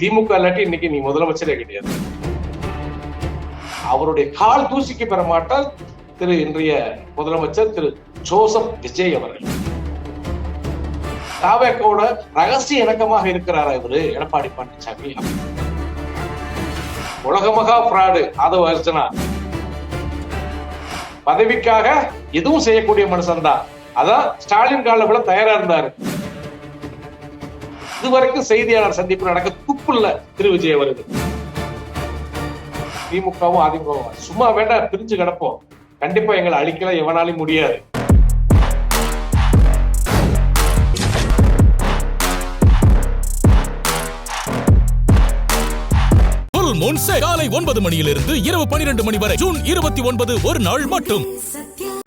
திமுக இல்லாட்டி இன்னைக்கு நீ முதலமைச்சரே கிடையாது. அவருடைய கால் தூசிக்கு பெற மாட்டால் திரு இன்றைய முதலமைச்சர் திரு ஜோசப் விஜய் அவர்கள். தாவேக்கோட ரகசிய இணக்கமாக இருக்கிறாரா இவரு எடப்பாடி பழனிசாமி? உலகமகா பிராடு ஆதவ அர்ஜுனா பதவிக்காக எதுவும் செய்யக்கூடிய மனுஷன் தான். அதான் ஸ்டாலின் கால கூட தயாரா இருந்தாரு. இதுவரைக்கும் செய்தியாளர் சந்திப்பு நடக்க துப்பு இல்ல திரு விஜய் அவர்கள். திமுகவும் அதிமுகவும் சும்மா வேண்டாம், பிரிஞ்சு கிடப்போம். கண்டிப்பா எங்களை அழிக்கல எவனாலும் முடியாது. காலை 9 மணியிலிருந்து இரவு 12 மணி வரை ஜூன் 29 ஒரு நாள் மட்டும்.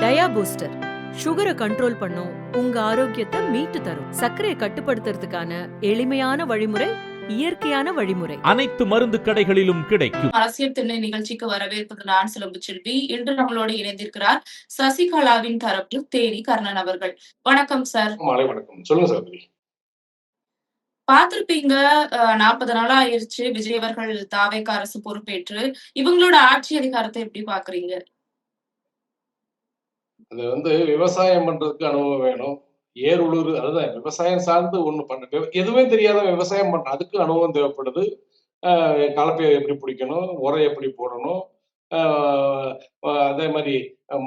டயா பூஸ்டர் சுகரை கண்ட்ரோல் பண்ணும், உங்க ஆரோக்கியத்தை மீட்டு தரும். சர்க்கரையை கட்டுப்படுத்துறதுக்கான எளிமையான வழிமுறை, இயற்கையான வழிமுறை. அனைத்து மருந்து கடைகளிலும் கிடைக்கும். அரசியல் திண்ணை நிகழ்ச்சிக்கு வரவேற்பது நான் சிலம்பு செல்வி. இன்று நம்மளோடு இணைந்திருக்கிறார் சசிகலாவின் தரப்பு தேனி கர்ணன் அவர்கள். வணக்கம் சார். மாலை வணக்கம். சொல்லுங்க சகோதரி. பார்த்திருப்பீங்க, 40 நாளா ஆயிருச்சு விஜய் அவர்கள் தாவேக அரசு பொறுப்பேற்று. இவங்களோட ஆட்சி அதிகாரத்தை எப்படி பாக்குறீங்க? அது விவசாயம் பண்றதுக்கு அனுபவம் வேணும். ஏர் உழுறு, அதுதான் விவசாயம் சார்ந்து ஒண்ணு பண்ண, எதுவுமே தெரியாத விவசாயம் பண்ற அதுக்கு அனுபவம் தேவைப்படுது. கலப்பையை எப்படி பிடிக்கணும், உரம் எப்படி போடணும், அதே மாதிரி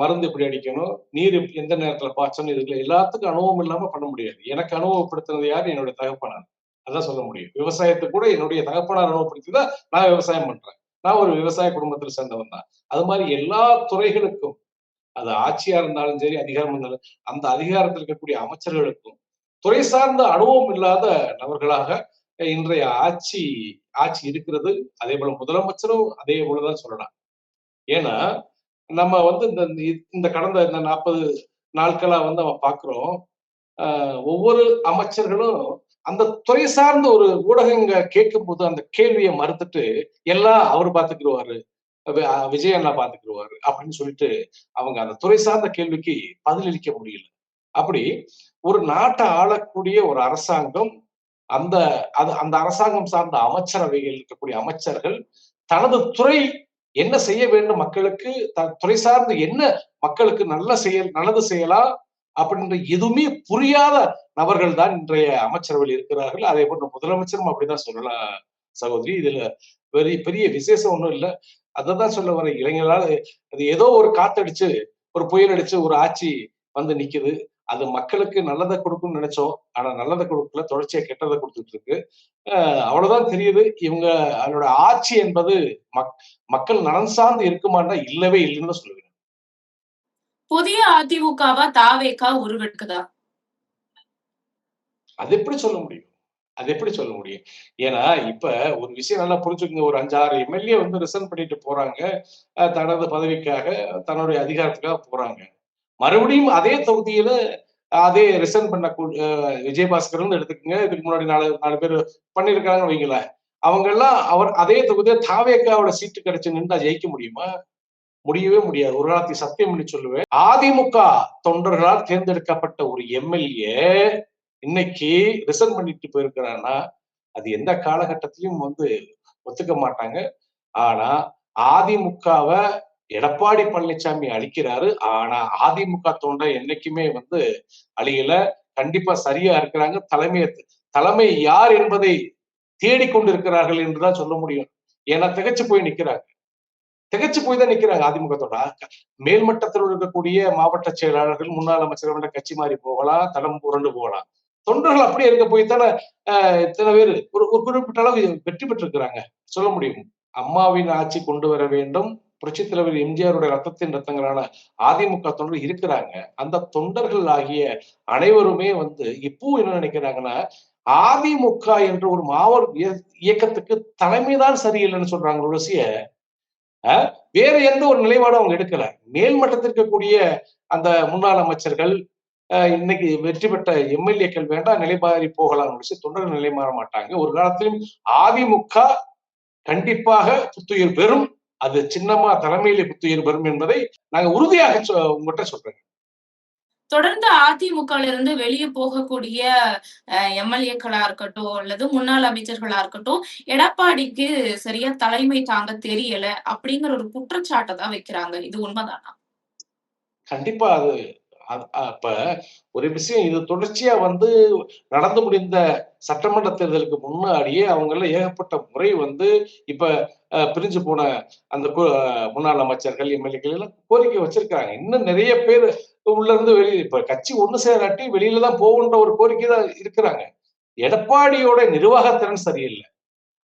மருந்து எப்படி அடிக்கணும், நீர் எந்த நேரத்துல பாய்ச்சணும், இதுல எல்லாத்துக்கும் அனுபவம் இல்லாம பண்ண முடியாது. எனக்கு அனுபவப்படுத்துறது யாரு? என்னுடைய தகப்பனார். அதான் சொல்ல முடியும். விவசாயத்தை கூட என்னுடைய தகப்பனார் அனுபவப்படுத்திதான் நான் விவசாயம் பண்றேன். நான் ஒரு விவசாய குடும்பத்தில் சேர்ந்தவன் தான். அது மாதிரி எல்லா துறைகளுக்கும், அது ஆட்சியா இருந்தாலும் சரி, அதிகாரம் இருந்தாலும், அந்த அதிகாரத்தில் இருக்கக்கூடிய அமைச்சர்களுக்கும் துறை சார்ந்த அனுபவம் இல்லாத நபர்களாக இன்றைய ஆட்சி இருக்கிறது. அதே போல முதலமைச்சரும் அதே போலதான் சொல்லலாம். ஏன்னா நம்ம இந்த கடந்த இந்த 40 நாட்களா நம்ம பாக்குறோம். ஒவ்வொரு அமைச்சர்களும் அந்த துறை சார்ந்த ஒரு ஊடகங்க கேட்கும் போது அந்த கேள்வியை மறுத்துட்டு எல்லாம் அவர் பாத்துக்கிடுவாரு, விஜய் அண்ணா பாத்துக்கிடுவாரு அப்படின்னு சொல்லிட்டு அவங்க அந்த துறை சார்ந்த கேள்விக்கு பதிலளிக்க முடியல. அப்படி ஒரு நாட்டை ஆளக்கூடிய ஒரு அரசாங்கம், அந்த அரசாங்கம் சார்ந்த அமைச்சரவைகள் இருக்கக்கூடிய அமைச்சர்கள் தனது துறை என்ன செய்ய வேண்டும், மக்களுக்கு துறை சார்ந்து என்ன மக்களுக்கு நல்லது செய்யலாம் அப்படின்ற எதுவுமே புரியாத நபர்கள் தான் இன்றைய அமைச்சரவையில் இருக்கிறார்கள். அதே போன்ற முதலமைச்சரும் அப்படிதான் சொல்லலாம் சகோதரி. இதுல பெரிய விசேஷம் ஒண்ணும் இல்லை. அததான் சொல்ல வர, இளைஞர்களால் அது ஏதோ ஒரு காத்தடிச்சு, ஒரு புயல் அடிச்சு ஒரு ஆட்சி நிக்குது. அது மக்களுக்கு நல்லதை கொடுக்கும்னு நினைச்சோம். ஆனா நல்லதை கொடுக்கல, தொடர்ச்சியா கெட்டதை கொடுத்துட்டு இருக்கு. அவ்வளவுதான் தெரியுது. இவங்க அதோட ஆட்சி என்பது மக்கள் நலன் சார்ந்து இருக்குமான்னா இல்லவே இல்லைன்னு தான் சொல்லுவேன். புதிய அதிமுகவா தாவேகா உருவெடுக்குதா? அது எப்படி சொல்ல முடியும்? ஏன்னா இப்ப ஒரு விஷயம் நல்லா புரிஞ்சுக்கோங்க. ஒரு 5-6 எம்எல்ஏ ரிசைன் பண்ணிட்டு போறாங்க. தனது பதவிக்காக, தன்னுடைய அதிகாரத்துக்காக போறாங்க. மறுபடியும் அதே தொகுதியில அதே ரிசைன் பண்ண விஜயபாஸ்கர் எடுத்துக்கோங்க. இதுக்கு முன்னாடி 4 பேர் பண்ணிருக்காங்கன்னு வைங்களேன். அவங்க எல்லாம் அதே தொகுதியில தாவேக்காவோட சீட்டு கிடைச்சு நின்றா ஜெயிக்க முடியுமா? முடியவே முடியாது. ஒரு நாளைக்கு சத்தியம் பண்ணி சொல்லுவேன். அதிமுக தொண்டர்களால் தேர்ந்தெடுக்கப்பட்ட ஒரு எம்எல்ஏ இன்னைக்கு ரிசைன் பண்ணிட்டு போயிருக்கிறான்னா அது எந்த காலகட்டத்திலும் ஒத்துக்க மாட்டாங்க. ஆனா அதிமுகவை எடப்பாடி பழனிசாமி அழிக்கிறாரு. ஆனா அதிமுக தொண்டர் என்னைக்குமே அழியல. கண்டிப்பா சரியா இருக்கிறாங்க. தலைமை யார் என்பதை தேடிக்கொண்டிருக்கிறார்கள் என்றுதான் சொல்ல முடியும். ஏன்னா திகைச்சு போய் தான் நிக்கிறாங்க அதிமுகத்தோட. மேல்மட்டத்தில் இருக்கக்கூடிய மாவட்ட செயலாளர்கள், முன்னாள் அமைச்சர்கள் கட்சி மாறி போகலாம், தடம் புரண்டு போகலாம். தொண்டர்கள் அப்படியே இருக்க போய் தானே இத்தனை பேர் ஒரு குறிப்பிட்ட அளவு வெற்றி பெற்றிருக்கிறாங்க. சொல்ல முடியும். அம்மாவின் ஆட்சி கொண்டு வர வேண்டும், புரட்சித் தலைவர் எம்ஜிஆருடைய ரத்தங்களான அதிமுக தொண்டர்கள் இருக்கிறாங்க. அந்த தொண்டர்கள் ஆகிய அனைவருமே இப்போ என்ன நினைக்கிறாங்கன்னா, அதிமுக என்ற ஒரு மாவட்ட இயக்கத்துக்கு தலைமைதான் சரியில்லைன்னு சொல்றாங்க. ஒரு வேற எந்த ஒரு நிலைப்பாடும் அவங்க எடுக்கல. மேல்மட்டத்தில் இருக்கக்கூடிய அந்த முன்னாள் அமைச்சர்கள், இன்னைக்கு வெற்றி பெற்ற எம்எல்ஏக்கள் வேண்டாம் நிலைமாறி போகலாம், தொண்டர்கள் நிலை மாற மாட்டாங்க. ஒரு காலத்திலும் அதிமுக கண்டிப்பாக புத்துயிர் பெறும். அது சின்னமா தலைமையிலே புத்துயிர் பெறும் என்பதை நாங்க உறுதியாக உங்கள்கிட்ட சொல்றேன். தொடர்ந்து அதிமுகல இருந்து வெளிய போகக்கூடிய எம்எல்ஏக்களா இருக்கட்டும், அல்லது முன்னாள் அமைச்சர்களா இருக்கட்டும், எடப்பாடிக்கு சரியா தலைமை தாங்க தெரியல அப்படிங்கிற ஒரு குற்றச்சாட்ட தான் வைக்கிறாங்க. இது உண்மைதானா? கண்டிப்பா அது அப்ப ஒரு விஷயம் இது தொடர்ச்சியா வந்து நடந்து முடிந்த சட்டமன்ற தேர்தலுக்கு முன்னாடியே அவங்கெல்லாம் ஏகப்பட்ட முறை வந்து இப்ப பிரிஞ்சு போன அந்த முன்னாள் அமைச்சர்கள், எம்எல்ஏக்கள் எல்லாம் கோரிக்கை வச்சிருக்காங்க. இன்னும் நிறைய பேர் உள்ள இருந்து வெளியே இப்ப கட்சி ஒண்ணு சேராட்டி வெளியில தான் போகுன்ற ஒரு கோரிக்கை தான் இருக்கிறாங்க. எடப்பாடியோட நிர்வாகத்திறன் சரியில்லை.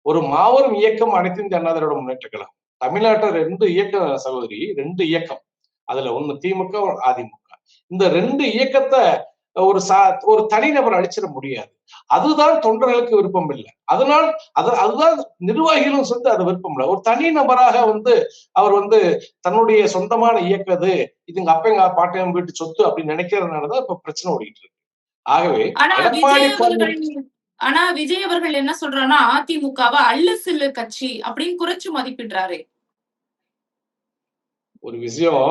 ஒரு மாபெரும் இயக்கம் அனைத்து இந்திய அண்ணா திராவிட முன்னேற்ற கழகம். தமிழ்நாட்டுல 2 இயக்கம் சகோதரி, 2 இயக்கம். அதுல ஒண்ணு திமுக, அதிமுக. இந்த 2 இயக்கத்த ஒரு ஒரு தனிநபர் அழிச்சிட முடியாது. அதுதான் தொண்டர்களுக்கு விருப்பம் இல்ல. அதனால் அதுதான் நிர்வாகிகளும் சேர்ந்து அது விருப்பம் இல்ல. ஒரு தனி நபராக வந்து அவர் வந்து தன்னுடைய சொந்தமான இயக்கது, இது எங்க அப்பா எங்க பாட்டையும் வீட்டு சொத்து அப்படின்னு நினைக்கிறதுனாலதான் இப்ப பிரச்சனை ஓடிட்டு இருக்கு. ஆகவே ஆனா எடப்பாடி விஜய் அவர்கள் ஆனா விஜய் அவர்கள் என்ன சொல்றாருன்னா, அதிமுகவ அள்ளு சில்லு கட்சி அப்படின்னு குறைச்சு மதிப்பிடுறாரு. ஒரு விஷயம்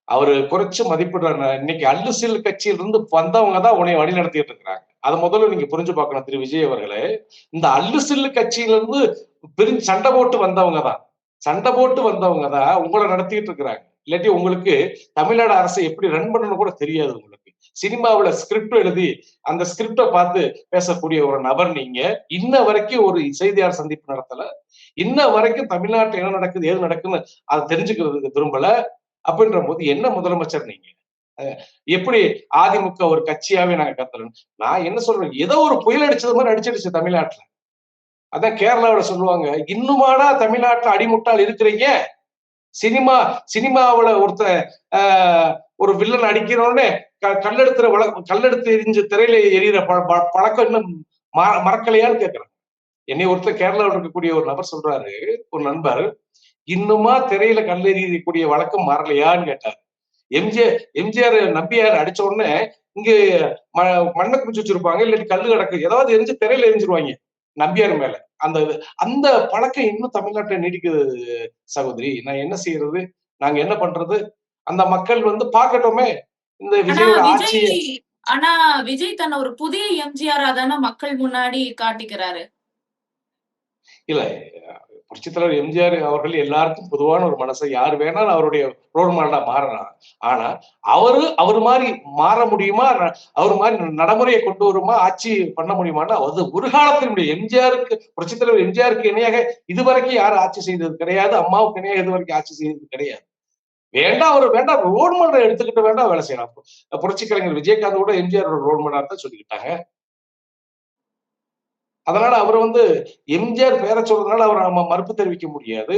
அவரு குறைச்சு மதிப்பிடுறாரு. இன்னைக்கு அல்லு சில் கட்சியில இருந்து வந்தவங்க தான் உன்னை வழி நடத்திட்டு இருக்கிறாங்க. அதை முதல்ல நீங்க புரிஞ்சு பார்க்கணும் திரு விஜய் அவர்களே. இந்த அல்லு சில்லு கட்சியில இருந்து பிரிஞ்சு சண்டை போட்டு வந்தவங்க தான். சண்டை போட்டு வந்தவங்க தான் உங்களை நடத்திட்டு இருக்கிறாங்க. இல்லாட்டி உங்களுக்கு தமிழ்நாடு அரசை எப்படி ரன் பண்ணணும் கூட தெரியாது உங்களுக்கு. சினிமாவுல ஸ்கிரிப்ட் எழுதி அந்த ஸ்கிரிப்ட பார்த்து பேசக்கூடிய ஒரு நபர் நீங்க. இன்ன வரைக்கும் ஒரு செய்தியாளர் சந்திப்பு நடத்தல. இன்ன வரைக்கும் தமிழ்நாட்டுல என்ன நடக்குது ஏது நடக்குன்னு அதை தெரிஞ்சுக்கிறதுக்கு விரும்பல. அப்படின்ற போது என்ன முதலமைச்சர் நீங்க? எப்படி அதிமுக ஒரு கட்சியாவே நாங்க கத்துறோம். நான் என்ன சொல்றேன், ஏதோ ஒரு புயல் அடிச்சது மாதிரி அடிச்சிடுச்சு தமிழ்நாட்டுல. அதான் கேரளாவில சொல்லுவாங்க, இன்னுமாடா தமிழ்நாட்டுல அடிமுட்டால் இருக்கிறீங்க? சினிமாவுல ஒரு வில்லன் அடிக்கிறோன்னே கல்லெடுத்து எரிஞ்சு திரையில எரியிற பழக்கம் இன்னும் மறக்கலையான்னு கேட்கிறேன். என்னை ஒருத்தர் கேரளாவில் இருக்கக்கூடிய ஒரு நபர் சொல்றாரு, ஒரு நண்பர், இன்னுமா திரையில கல் எறியக்கூடிய வழக்கம் மாறலையான்னு கேட்டார். எம்ஜிஆர் நம்பியார் அடிச்ச உடனே இங்க மண்ணை குமிச்சு வச்சிருப்பாங்க, இல்லாட்டி கல்லு கிடக்கு, ஏதாவது எரிஞ்சு திரையில எரிஞ்சிருவாங்க நம்பியார் மேல. அந்த அந்த பழக்கம் இன்னும் தமிழ்நாட்டை நீடிக்குது சகோதரி. நான் என்ன செய்யறது? நாங்க என்ன பண்றது? அந்த மக்கள் வந்து பார்க்கட்டுமே இந்த விஜயோட ஆட்சியை. ஆனா விஜய் தன்னை ஒரு புதிய எம்ஜிஆரா தானே மக்கள் முன்னாடி காட்டிக்கிறாரு. இல்ல, புரட்சித் தலைவர் எம்ஜிஆர் அவர்கள் எல்லாருக்கும் பொதுவான ஒரு மனசை, யார் வேணாலும் அவருடைய ரோல் மாடலா மாறலாம். ஆனா அவர் மாதிரி மாற முடியுமா? அவர் மாதிரி நடைமுறையை கொண்டு வருமா? ஆட்சி பண்ண முடியுமான்னா அது ஒரு காலத்தினுடைய எம்ஜிஆருக்கு, புரட்சித் தலைவர் எம்ஜிஆருக்கு இணையாக இதுவரைக்கும் யாரும் ஆட்சி செய்தது கிடையாது. அம்மாவுக்கு இணையாக இதுவரைக்கும் ஆட்சி செய்தது கிடையாது. வேண்டாம், அவர் வேண்டாம், ரோல் மாடலை எடுத்துக்கிட்டு வேண்டாம் வேலை செய்யலாம். புரட்சி கலைஞர் விஜயகாந்த் கூட எம்ஜிஆர் ரோல் மாடலா தான் சொல்லிக்கிட்டாங்க. அதனால அவர் வந்து எம்ஜிஆர் பேரை சொல்றதுனால அவர் நம்ம மறுப்பு தெரிவிக்க முடியாது.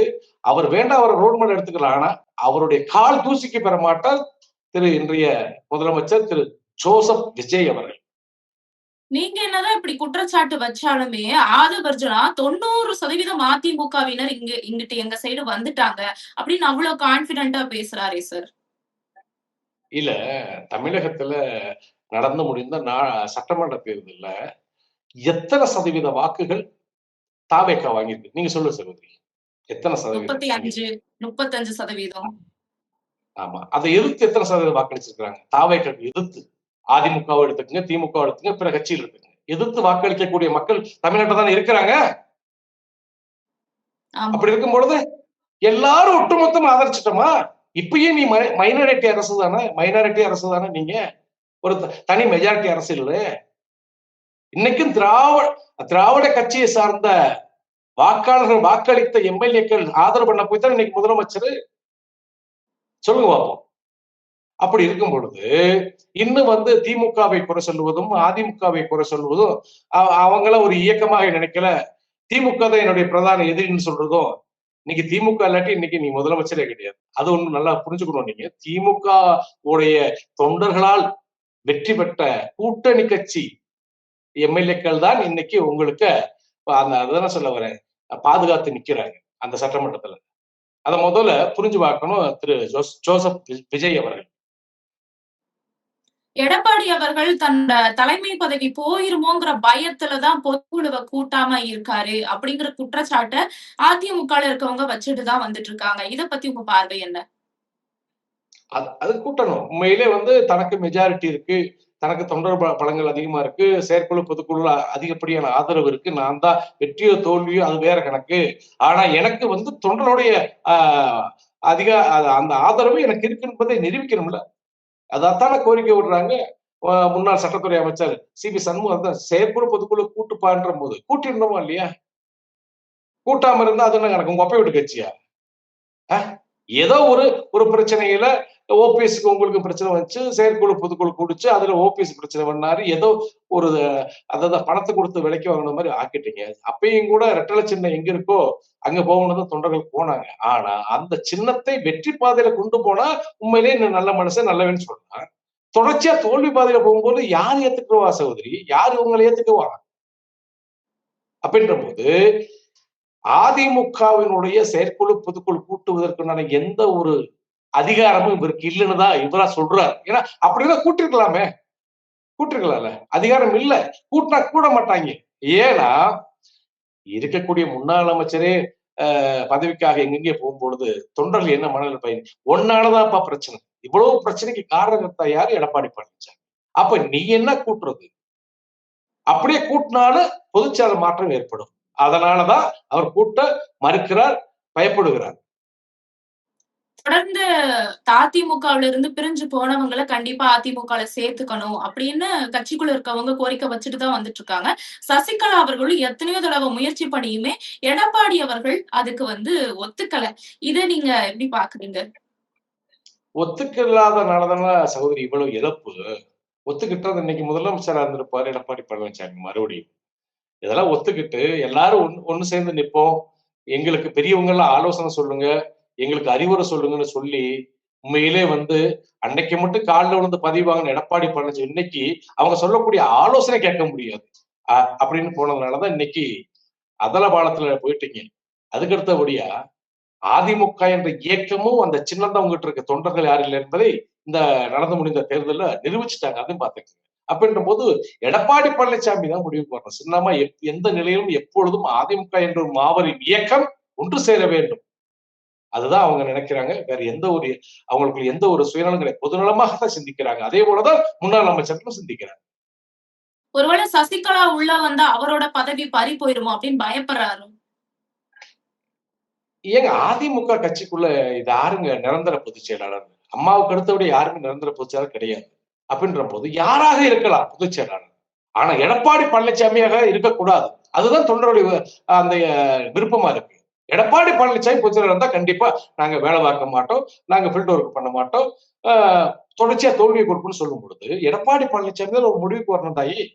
அவர் வேண்டாம், அவர் ரோல் மாடல் எடுத்துக்கலாம். ஆனா அவருடைய கால் தூசிக்கு பெற மாட்டார் இன்றைய முதலமைச்சர் திரு ஜோசப் விஜய் அவர்கள். நீங்க என்னதான் இப்படி குற்றச்சாட்டு வச்சாலுமே ஆதவர்ஜனா 90% அதிமுகவினர் இங்கிட்டு எங்க சைடு வந்துட்டாங்க அப்படின்னு அவ்வளவு கான்பிடென்டா பேசுறாரே சார். இல்ல, தமிழகத்துல நடந்து முடிந்த சட்டமன்ற தேர்தல்ல எத்தனை சதவீத வாக்குகள் தாவேக்கா வாங்கியிருக்கு? நீங்க சொல்லுங்க சகோதரி. எத்தனை சதவீதம்? 35%. ஆமா, அதை எதிர்த்து எத்தனை சதவீதம் வாக்களிச்சிருக்காங்க? தாவேக்கா எதிர்த்து. அதிமுகவை எடுத்துக்கங்க, திமுக எடுத்துங்க, பிற கட்சியில் எடுத்துங்க. எதிர்த்து வாக்களிக்கக்கூடிய மக்கள் தமிழ்நாட்டில் தானே இருக்கிறாங்க. அப்படி இருக்கும் பொழுது எல்லாரும் ஒட்டுமொத்தமா ஆதரிச்சிட்டோமா? இப்பயே நீ மைனாரிட்டி அரசு தானே நீங்க, ஒரு தனி மெஜாரிட்டி அரசு இல்ல. இன்னைக்கும் திராவிட கட்சியை சார்ந்த வாக்காளர்கள் வாக்களித்த எம்எல்ஏக்கள் ஆதரவு பண்ண போய் தான் இன்னைக்கு முதலமைச்சர். சொல்லுங்க பார்ப்போம். அப்படி இருக்கும் பொழுது இன்னும் வந்து திமுகவை குறை சொல்லுவதும் அதிமுகவை குறை சொல்லுவதும், அவங்கள ஒரு இயக்கமாக நினைக்கல, திமுக தான் என்னுடைய பிரதான எதிரின்னு சொல்றதும், இன்னைக்கு திமுக இல்லாட்டி இன்னைக்கு நீ முதலமைச்சரே கிடையாது. அது ஒண்ணு நல்லா புரிஞ்சுக்கணும். நீங்க திமுக உடைய தொண்டர்களால் வெற்றி பெற்ற கூட்டணி கட்சி எம்எல்ஏக்கள் தான் இன்னைக்கு உங்களுக்கு அதான் சொல்ல வரேன், பாதுகாத்து நிக்கிறாங்க அந்த சட்டமன்றத்துல. அத முதல்ல புரிஞ்சு பார்க்கணும் திரு ஜோசப் விஜய் அவர்கள். எடப்பாடி அவர்கள் தன்னோட தலைமை பதவி போயிருமோங்கிற பயத்துலதான் பொதுக்குழுவை கூட்டாம இருக்காரு அப்படிங்கிற குற்றச்சாட்டை அதிமுக இருக்கவங்க வச்சுட்டுதான் வந்துட்டு இருக்காங்க. இத பத்தி உங்க பார்வை என்ன? அது கூட்டணும். உண்மையிலே வந்து தனக்கு மெஜாரிட்டி இருக்கு. தனக்கு தொண்டர் பலங்கள் அதிகமா இருக்கு. செயற்குழு, பொதுக்குழுல அதிகப்படியான ஆதரவு இருக்கு. நான் தான் வெற்றியோ, தோல்வியோ அது வேற கணக்கு. ஆனா எனக்கு வந்து தொண்டருடைய ஆ அதிக அந்த ஆதரவு எனக்கு இருக்கு என்பதை நிரூபிக்கணும்ல. அதத்தானே கோரிக்கை விடுறாங்க. முன்னாள் சட்டத்துறை அமைச்சர் சி.வி. சண்முகம் தான் செயற்குழு, பொதுக்குழு கூட்டுப்பான்றபோது கூட்டியிருந்தோமா இல்லையா? கூட்டாம இருந்தா அது என்ன கணக்கு? உங்க அப்பா வீட்டு கட்சியா? ஏதோ ஒரு ஒரு பிரச்சனையில ஓபிஎஸ்க்கு உங்களுக்கு பிரச்சனை வந்துச்சு, செயற்குழு பொதுக்குழு கூடிச்சு, அதுல ஓபிஎஸ் பிரச்சனை பண்ணாரு. ஏதோ ஒரு அதாவது பணத்தை கொடுத்து விலைக்கு வாங்கின மாதிரி ஆக்கிட்டீங்க. அப்பயும் கூட ரெட்டலை சின்னம் எங்க இருக்கோ அங்க போகணும்னு தொண்டர்கள் போனாங்க. ஆனா அந்த சின்னத்தை வெற்றி பாதையில கொண்டு போனா உண்மையிலேயே இந்த நல்ல மனுஷன் நல்லவன்னு சொல்லலாம். தொடர்ச்சியா தோல்வி பாதையில போகும்போது யார் ஏத்துக்குவா சகோதரி? யார் இவங்களை ஏத்துக்குவா? அப்படின்ற போது அதிமுகவினுடைய செயற்குழு பொதுக்குழு கூட்டுவதற்குண்டான எந்த ஒரு அதிகாரமும் இவருக்கு இல்லைன்னு தான் இவரா சொல்றாரு. ஏன்னா அப்படிதான் கூட்டிருக்கலாமே, கூட்டிருக்கலாம்ல. அதிகாரம் இல்ல, கூட்டினா கூட மாட்டாங்க. ஏன்னா இருக்கக்கூடிய முன்னாள் அமைச்சரே பதவிக்காக எங்கெங்கே போகும்பொழுது தொண்டர்கள் என்ன மனநிலை பயிர் ஒன்னாலதான்ப்பா பிரச்சனை. இவ்வளவு பிரச்சனைக்கு காரணகர்த்தா யாரு? எடப்பாடி பழனிசாமி. அப்ப நீ என்ன கூட்டுறது? அப்படியே கூட்டினாலும் பொதுச்செயலாளர் மாற்றம் ஏற்படும். அதனாலதான் அவர் கூட்ட மறுக்கிறார், பயப்படுகிறார். தொடர்ந்து அதிமுகவுல இருந்து பிரிஞ்சு போனவங்கள கண்டிப்பா அதிமுகல சேர்த்துக்கணும் அப்படின்னு கட்சிக்குள்ள இருக்கவங்க கோரிக்கை வச்சுட்டு தான் வந்துட்டு இருக்காங்க. சசிகலா அவர்களும் எத்தனையோ தடவை முயற்சி பண்ணியுமே எடப்பாடி அவர்கள் அதுக்கு வந்து ஒத்துக்கல. இத நீங்க எப்படி பாக்குறீங்க? ஒத்துக்கில்லாதனாலதான சகோதரி இவ்வளவு இழப்பு. ஒத்துக்கிட்டது இன்னைக்கு முதலமைச்சரா இருந்திருப்பாரு எடப்பாடி பழனிசாமி மறுபடியும். இதெல்லாம் ஒத்துக்கிட்டு எல்லாரும் ஒண்ணு சேர்ந்து நிப்போம். எங்களுக்கு பெரியவங்க எல்லாம் ஆலோசனை சொல்லுங்க. எங்களுக்கு அறிவுரை சொல்லுங்கன்னு சொல்லி உண்மையிலே வந்து அன்னைக்கு மட்டும் காலில் விழுந்து பதிவு வாங்கின எடப்பாடி பழனிசாமி இன்னைக்கு அவங்க சொல்லக்கூடிய ஆலோசனை கேட்க முடியாது அப்படின்னு போனதுனாலதான் இன்னைக்கு அதல பாலத்துல போயிட்டீங்க. அதுக்கு அடுத்தபடியா அதிமுக என்ற இயக்கமும் அந்த சின்னதான் உங்ககிட்ட இருக்க தொண்டர்கள் யாரும் இல்லை என்பதை இந்த நடந்து முடிந்த தேர்தல்ல நிரூபிச்சுட்டாங்க. அதையும் பார்த்துக்கங்க. அப்படின்ற போது எடப்பாடி பழனிசாமி தான் முடிவுக்கு வரணும். சின்னமா எந்த நிலையிலும் எப்பொழுதும் அதிமுக என்ற ஒரு மாபெரும் இயக்கம் ஒன்று சேர வேண்டும். அதுதான் அவங்க நினைக்கிறாங்க. வேற எந்த ஒரு அவங்களுக்கு எந்த ஒரு சுயநலம் கிடையாது. பொதுநலமாகத்தான் சிந்திக்கிறாங்க. அதே போலதான் முன்னாள் அமைச்சர்களும் சிந்திக்கிறாங்க. ஒருவேளை சசிகலா உள்ள வந்தா அவரோட பதவி பறி போயிருமோ அப்படின்னு பயப்படுறாரு. ஏங்க அதிமுக கட்சிக்குள்ள இது யாருங்க நிரந்தர பொதுச் செயலாளர்? அம்மாவுக்கு அடுத்தபடி யாருமே நிரந்தர பொதுச் செயலாளர் கிடையாது. அப்படின்ற போது யாராக இருக்கலாம் பொதுச் செயலாளர். ஆனா எடப்பாடி பழனிசாமியாக இருக்கக்கூடாது. அதுதான் தொண்டருடைய அந்த விருப்பமா இருக்கு. எடப்பாடி பழனிசாமி பொதுச் செயலாளர் இருந்தா கண்டிப்பா நாங்க வேலை பார்க்க மாட்டோம், நாங்க ஃபீல்ட் ஒர்க் பண்ண மாட்டோம், தொடர்ச்சியா தோல்வியை கொடுப்போம்னு சொல்லும் பொழுது எடப்பாடி பழனிசாமி தான் ஒரு முடிவுக்கு வரணும் தாயி.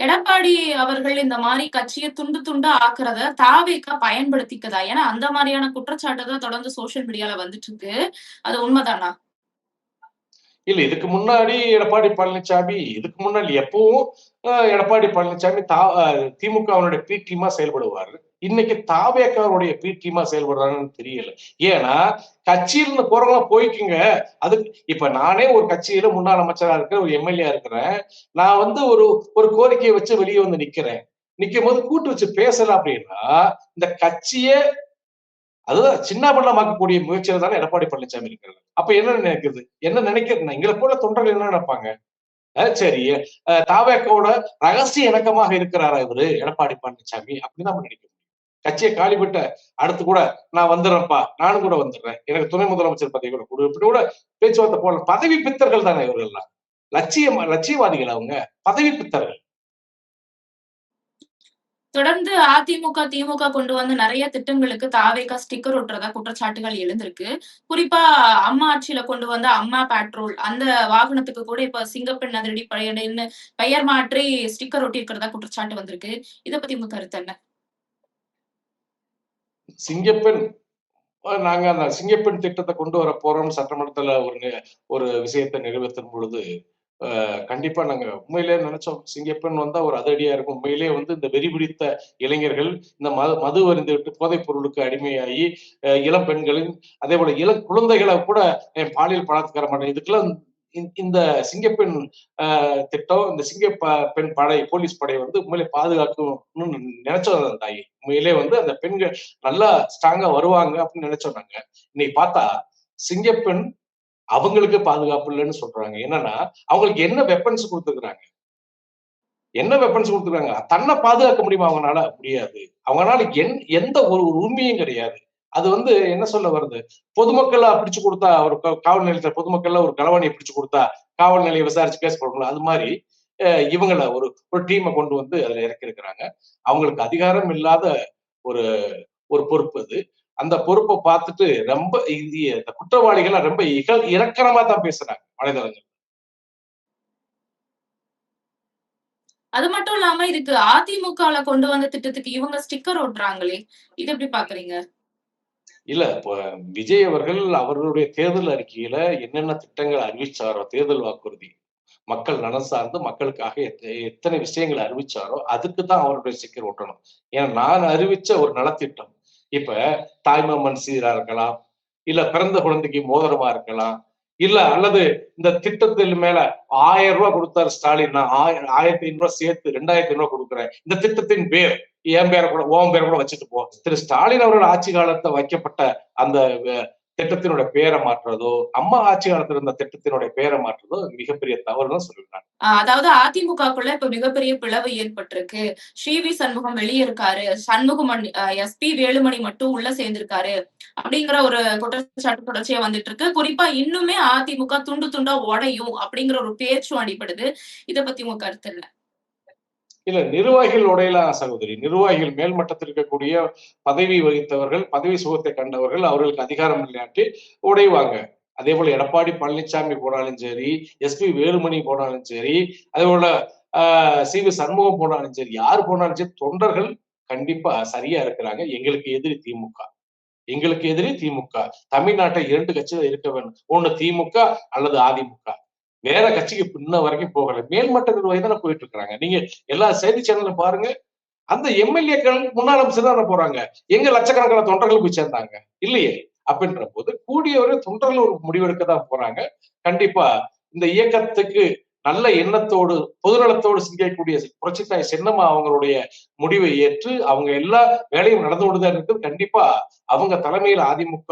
எடப்பாடி அவர்கள் இந்த மாதிரி கட்சியை துண்டு துண்டா ஆக்குறத தாவேகா பயன்படுத்திக்கதா? ஏன்னா அந்த மாதிரியான குற்றச்சாட்டு தான் தொடர்ந்து சோசியல் மீடியால வந்துட்டு இருக்கு. அது உண்மைதானா? இல்ல இதுக்கு முன்னாடி எடப்பாடி பழனிசாமி இதுக்கு முன்னாடி எப்பவும் எடப்பாடி பழனிசாமி திமுகவினுடைய பி டீமா செயல்படுவாரு. இன்னைக்கு தாவேக்காவுடைய பி டீமா செயல்படுறாங்கன்னு தெரியல. ஏன்னா கட்சியிலிருந்து போறவங்க போய்க்குங்க. அது இப்ப நானே ஒரு கட்சியில முன்னாள் அமைச்சரா இருக்கிற ஒரு எம்எல்ஏ இருக்கிறேன். நான் வந்து ஒரு கோரிக்கையை வச்சு வெளியே வந்து நிக்கிறேன். நிக்கும் போது கூட்டு வச்சு பேசல அப்படின்னா இந்த கட்சியே அதுதான் சின்னாபின்னமாக்கக்கூடிய முயற்சியில தானே எடப்பாடி பழனிசாமி இருக்கிறது. அப்ப என்ன நினைக்கிறது? என்ன நினைக்கிறது? எங்களை போல தொண்டர்கள் என்ன நினைப்பாங்க? சரி தாவேக்காவோட ரகசிய இணக்கமாக இருக்கிறாரா இவரு எடப்பாடி பழனிசாமி அப்படின்னு நம்ம நினைக்கிறோம். கட்சியை காலிவிட்ட அடுத்து கூட நான் வந்துடுறேன்ப்பா, நானும் கூட வந்துடுறேன், எனக்கு துணை முதலமைச்சர் பதவி கூட கொடு இப்படி கூட பேச்சுவார்த்தை போல. பதவி பித்தர்கள் தானே இவர்கள் எல்லாம். லட்சியவாதிகள் அவங்க, பதவி பித்தர்கள். தொடர்ந்து அதிமுக, திமுக கொண்டு வந்த நிறைய திட்டங்களுக்கு தாவேகா ஸ்டிக்கர் ஒட்டுறதா குற்றச்சாட்டுகள் எழுந்திருக்கு. குறிப்பா அம்மா ஆட்சியில கொண்டு வந்த அம்மா பெட்ரோல் அந்த வாகனத்துக்கு கூட இப்ப சிங்கப்பெண் அதிரடி படையடைன்னு பெயர் மாற்றி ஸ்டிக்கர் ஒட்டி இருக்கிறதா குற்றச்சாட்டு வந்திருக்கு. இத பத்தி உங்க கருத்து என்ன? சிங்கப்பெண் நாங்க அந்த சிங்கப்பெண் திட்டத்தை கொண்டு வர போறோம் சட்டமன்றத்துல ஒரு விஷயத்தை நிறைவேற்றும் பொழுது கண்டிப்பா நாங்க உண்மையிலேயே நினைச்சோம் சிங்கப்பெண் வந்தா ஒரு அதிரடியா இருக்கும். உண்மையிலேயே வந்து இந்த வெறி பிடித்த இளைஞர்கள் இந்த மது அருந்து விட்டு போதைப் பொருளுக்கு அடிமையாகி இளம் பெண்களின் அதே போல இளம் குழந்தைகளை கூட பாலியல் பலாத்காரம் பண்ண இதுக்கெல்லாம் இந்த சிங்கப்பெண் திட்டம், இந்த பெண் படை, போலீஸ் படை வந்து உண்மையிலே பாதுகாக்கணும்னு நினைச்சோம் அந்த தாயி. உண்மையிலே வந்து அந்த பெண்கள் நல்லா ஸ்ட்ராங்கா வருவாங்க அப்படின்னு நினைச்சோம் நாங்க. இன்னைக்கு பார்த்தா சிங்கப்பெண் அவங்களுக்கு பாதுகாப்பு இல்லைன்னு சொல்றாங்க. என்னன்னா அவங்களுக்கு என்ன வெப்பன்ஸ் கொடுத்துருக்காங்க, என்ன வெப்பன்ஸ் கொடுத்துருக்காங்க? தன்னை பாதுகாக்க முடியுமா அவங்கனால? முடியாது. அவங்கனால எந்த ஒரு உரிமையும் கிடையாது. அது வந்து என்ன சொல்ல வருது? பொதுமக்களா பிடிச்சு கொடுத்தா ஒரு காவல் நிலையத்துல பொதுமக்கள்ல ஒரு களவாணியை பிடிச்சு கொடுத்தா காவல் நிலையம் விசாரிச்சு கேஸ் போடணும். அது மாதிரி இவங்கள ஒரு ஒரு டீமை கொண்டு வந்து அதுல இறக்கி இருக்கிறாங்க. அவங்களுக்கு அதிகாரம் இல்லாத ஒரு ஒரு பொறுப்பு அது. அந்த பொறுப்பை பார்த்துட்டு ரொம்ப இந்த குற்றவாளிகளை ரொம்ப இறக்கணமா தான் பேசுறாங்க வலைதளங்கள். அது மட்டும் இல்லாம இதுக்கு அதிமுகல கொண்டு வந்த திட்டத்துக்கு இவங்க ஸ்டிக்கர் ஒட்டுறாங்களே, இது எப்படி பாக்குறீங்க? இல்ல இப்ப விஜய் அவர்கள் அவர்களுடைய தேர்தல் அறிக்கையில என்னென்ன திட்டங்கள் அறிவிச்சாரோ, தேர்தல் வாக்குறுதி, மக்கள் நலன் சார்ந்து மக்களுக்காக எத்தனை விஷயங்களை அறிவிச்சாரோ அதுக்கு தான் அவருடைய ஸ்டிக்கர் ஒட்டணும். ஏன்னா நான் அறிவிச்ச ஒரு நலத்திட்டம் இப்ப தாய்மாமன் சீரா இருக்கலாம், இல்ல பிறந்த குழந்தைக்கு மோதிரமா இருக்கலாம், இல்ல அல்லது இந்த திட்டத்தில் மேல 1000 ரூபாய் கொடுத்தாரு ஸ்டாலின், நான் 1500 ரூபாய் சேர்த்து 2500 ரூபாய் கொடுக்குறேன், இந்த திட்டத்தின் பேர் என் பேரை கூட உன் பேரை கூட வச்சுட்டு போ. திரு ஸ்டாலின் அவர்கள் ஆட்சி காலத்தை வைக்கப்பட்ட அந்த திட்டத்தினுடைய பேரை மாற்றுறதோ, அம்மா ஆட்சி காலத்துல இருந்த திட்டத்தினுடைய பேரை மாற்றுறதோ மிகப்பெரிய தவறுதான் சொல்லிருக்காங்க. அதாவது அதிமுகக்குள்ள இப்ப மிகப்பெரிய பிளவு ஏற்பட்டிருக்கு. ஸ்ரீவி சண்முகம் வெளியே இருக்காரு, சண்முகமணி எஸ்பி வேலுமணி மட்டும் உள்ள சேர்ந்திருக்காரு அப்படிங்கிற ஒரு குற்றச்சாட்டு தொடர்ச்சியா வந்துட்டு இருக்கு. குறிப்பா இன்னுமே அதிமுக துண்டு துண்டா உடையும் அப்படிங்கிற ஒரு பேச்சும் அடிபடுது. இத பத்தி உங்க கருத்து என்ன? இல்ல நிர்வாகிகள் உடையலாம் சகோதரி. நிர்வாகிகள் மேல்மட்டத்தில் இருக்கக்கூடிய பதவி வகித்தவர்கள், பதவி சுகத்தை கண்டவர்கள், அவர்களுக்கு அதிகாரம் இல்லாட்டி உடைவாங்க. அதே போல எடப்பாடி பழனிசாமி போனாலும் சரி, எஸ்பி வேலுமணி போனாலும் சரி, அதே போல சி.வி. சண்முகம் போனாலும் சரி, யார் போனாலும் சரி, தொண்டர்கள் கண்டிப்பா சரியா இருக்கிறாங்க. எங்களுக்கு எதிரி திமுக. எங்களுக்கு எதிரி திமுக. தமிழ்நாட்டை 2 கட்சிகள் இருக்க வேண்டும். ஒண்ணு திமுக அல்லது அதிமுக. வேற கட்சிக்கு இன்ன வரைக்கும் போகல. மேல்மட்ட நிர்வாகி தானே போயிட்டு இருக்காங்க. நீங்க எல்லா செய்தி சேனலும் பாருங்க. அந்த எம்எல்ஏக்கள் முன்னாள் அமைச்சர் தானே போறாங்க. எங்க லட்சக்கணக்கான தொண்டர்கள் போய் சேர்ந்தாங்க இல்லையே. அப்படின்ற போது கூடியவரை தொண்டர்கள் ஒரு முடிவெடுக்க தான் போறாங்க. கண்டிப்பா இந்த இயக்கத்துக்கு நல்ல எண்ணத்தோடு பொதுநலத்தோடு சிந்திக்கக்கூடிய புரட்சித்தாய் சின்னம்மா அவங்களுடைய முடிவை ஏற்று அவங்க எல்லா வேலையும் நடந்து கொண்டுதான் இருக்குது. கண்டிப்பா அவங்க தலைமையில் அதிமுக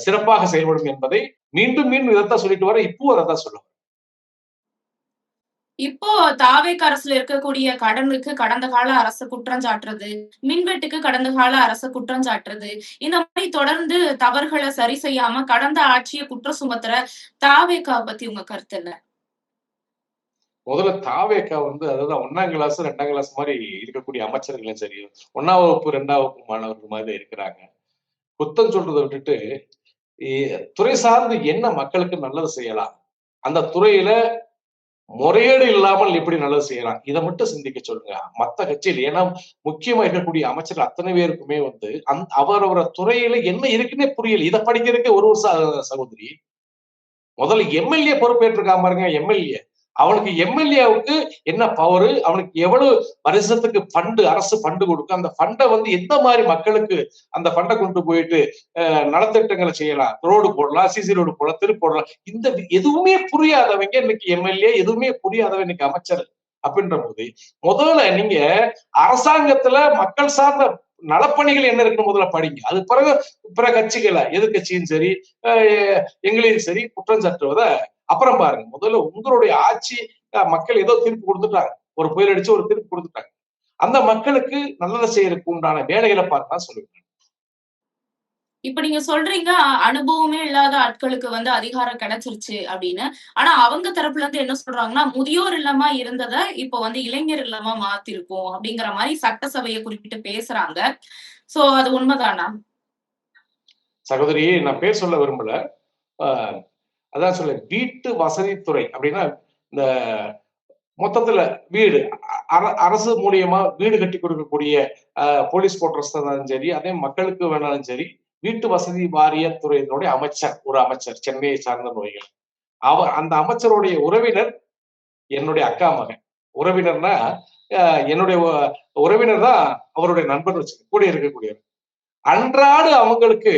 சிறப்பாக செயல்படும் என்பதை மீண்டும் மீண்டும் இதைத்தான் சொல்லிட்டு வர, இப்போ அதைத்தான் சொல்லுவாங்க. இப்போ தாவேக அரசுல இருக்கக்கூடிய கடனுக்கு கடந்த கால அரசு குற்றம் சாட்டுறது, மின்வெட்டுக்கு கடந்த கால அரசு குற்றம் சாட்டுறது, இந்த மாதிரி தொடர்ந்து தவறுகளை சரி செய்யாம கடந்த ஆட்சியை குற்றம் சுமத்துற தாவேகா பத்தி உங்க கருத்து என்ன? முதல்ல தாவேகா வந்து அதாவது 1ஆம் கிளாஸ் 2ஆம் கிளாஸ் மாதிரி இருக்கக்கூடிய அமைச்சர்களும் சரி, 1ஆம் வகுப்பு 2ஆம் வகுப்பு மாணவர்கள் மாதிரி இருக்கிறாங்க. குத்தம் சொல்றதை விட்டுட்டு துறை சார்ந்து என்ன மக்களுக்கு நல்லது செய்யலாம், அந்த துறையில முறையீடு இல்லாமல் எப்படி நல்லது செய்யலாம், இதை மட்டும் சிந்திக்க சொல்லுங்க. மத்த கட்சியில் ஏன்னா முக்கியமா இருக்கக்கூடிய அமைச்சர்கள் அத்தனை பேருக்குமே வந்து அவரவர துறையில என்ன இருக்குன்னே புரியல. இதை படிக்கிறதுக்கு ஒரு சகோதரி முதல்ல எம்எல்ஏ பொறுப்பேற்றிருக்காம பாருங்க. எம்எல்ஏ அவனுக்கு எம்எல்ஏவுக்கு என்ன பவர், அவனுக்கு எவ்வளவு வருஷத்துக்கு ஃபண்டு அரசு ஃபண்டு கொடுக்கும், அந்த ஃபண்டை வந்து எந்த மாதிரி மக்களுக்கு அந்த ஃபண்டை கொண்டு போயிட்டு நலத்திட்டங்களை செய்யலாம், ரோடு போடலாம், சிசி ரோடு போடலாம், தெரு போடலாம், இந்த எதுவுமே புரியாதவங்க இன்னைக்கு எம்எல்ஏ, எதுவுமே புரியாதவங்க இன்னைக்கு அமைச்சர். அப்படின்ற போது முதல்ல நீங்க அரசாங்கத்துல மக்கள் சார்ந்த நலப்பணிகள் என்ன இருக்குன்னு முதல்ல படிங்க. அது பிறகு பிற கட்சிகளை எதிர்கட்சியும் சரி எங்களையும் சரி குற்றம் சாட்டுவத அப்புறம் பாருங்க. முதல்ல உங்களுடைய ஆட்சி மக்கள் ஏதோ தீர்ப்பு கொடுத்துட்டாங்க, ஒரு புயல் அடிச்சு ஒரு தீர்ப்பு கொடுத்துட்டாங்க, அந்த மக்களுக்கு நல்லதை செய்யறதுக்கு உண்டான வேலைகளை பார்த்து சொல்லுங்க. இப்ப நீங்க சொல்றீங்க அனுபவமே இல்லாத ஆட்களுக்கு வந்து அதிகாரம் கிடைச்சிருச்சு அப்படின்னு. ஆனா அவங்க தரப்புல இருந்து என்ன சொல்றாங்கன்னா, முதியோர் இல்லமா இருந்ததை இப்ப வந்து இளைஞர் இல்லமா மாத்திருக்கோம் அப்படிங்கிற மாதிரி சட்டசபையை குறிப்பிட்டு பேசுறாங்க. சோ அது உண்மைதானா? சகோதரி நான் பேர் சொல்ல விரும்பல. அதான் சொல்ல வீட்டு வசதித்துறை அப்படின்னா இந்த மொத்தத்துல வீடு அரசு மூலியமா வீடு கட்டி கொடுக்கக்கூடிய போலீஸ் குவார்டர்ஸ் தான் சரி, அதே மக்களுக்கு வேணாலும் சரி, வீட்டு வசதி வாரியத்துறையினுடைய அமைச்சர், ஒரு அமைச்சர் சென்னையை சார்ந்த நோய்கள், அந்த அமைச்சருடைய உறவினர் என்னுடைய அக்கா மகன். உறவினர்னா என்னுடைய உறவினர் தான் அவருடைய நண்பர் வச்சு கூட இருக்கக்கூடியவர். அன்றாடு அவங்களுக்கு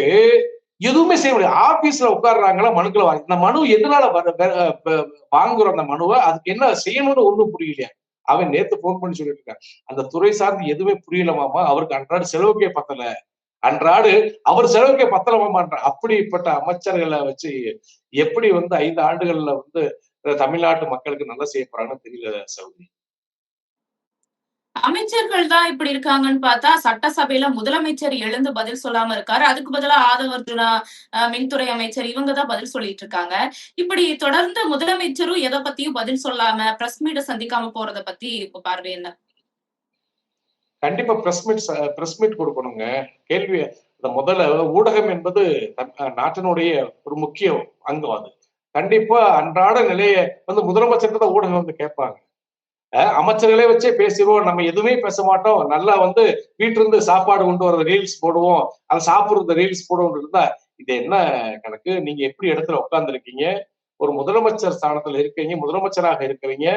எதுவுமே செய்ய முடியாது. ஆபீஸ்ல உட்கார்றாங்களா, மனுக்களை வாங்கி இந்த மனு எதனால வாங்குறோம் அந்த மனுவை, அதுக்கு என்ன செய்யணும்னு ஒண்ணும் புரியலையா. அவன் நேத்து போன் பண்ணி சொல்லிட்டு இருக்கான், அந்த துறை சார்ந்து எதுவுமே புரியலமாமா, அவருக்கு அன்றாட செலவுக்கே பத்தல, அன்றாடு அவர் செலவுக்கே பத்தலமான்ற. அப்படிப்பட்ட அமைச்சர்களை வச்சு எப்படி 5 ஆண்டுகள்ல தமிழ்நாட்டு மக்களுக்கு நல்லா செய்ய போறாங்கன்னு தெரியல சகோதரி. அமைச்சர்கள் தான் இப்படி இருக்காங்கன்னு பார்த்தா, சட்டசபையில முதலமைச்சர் எழுந்து பதில் சொல்லாம இருக்காரு. அதுக்கு பதிலா ஆதவர்ஜுனா மின்துறை அமைச்சர் இவங்க தான் பதில் சொல்லிட்டு இருக்காங்க. இப்படி தொடர்ந்து முதலமைச்சரும் எத பத்தியும் பதில் சொல்லாம பிரஸ் மீட்ட சந்திக்காம போறத பத்தி இப்ப பார்வை என்ன? கண்டிப்பா பிரஸ் மீட் கொடுக்கணுங்க. கேள்வி முதல்ல ஊடகம் என்பது நாட்டினுடைய ஒரு முக்கிய அங்கம். அது கண்டிப்பா அன்றாட நிலைய முதலமைச்சர் தான் ஊடகம் கேட்பாங்க. அமைச்சர்களே வச்சே பேசிடுவோம், நம்ம எதுவுமே பேச மாட்டோம், நல்லா வீட்டுல இருந்து சாப்பாடு கொண்டு வர்றது ரீல்ஸ் போடுவோம், அதை சாப்பிடுறது ரீல்ஸ் போடுவோம் இருந்தா இது என்ன கணக்கு? நீங்க எப்படி இடத்துல உட்கார்ந்து இருக்கீங்க, ஒரு முதலமைச்சர் ஸ்தானத்துல இருக்கீங்க, முதலமைச்சராக இருக்கிறீங்க,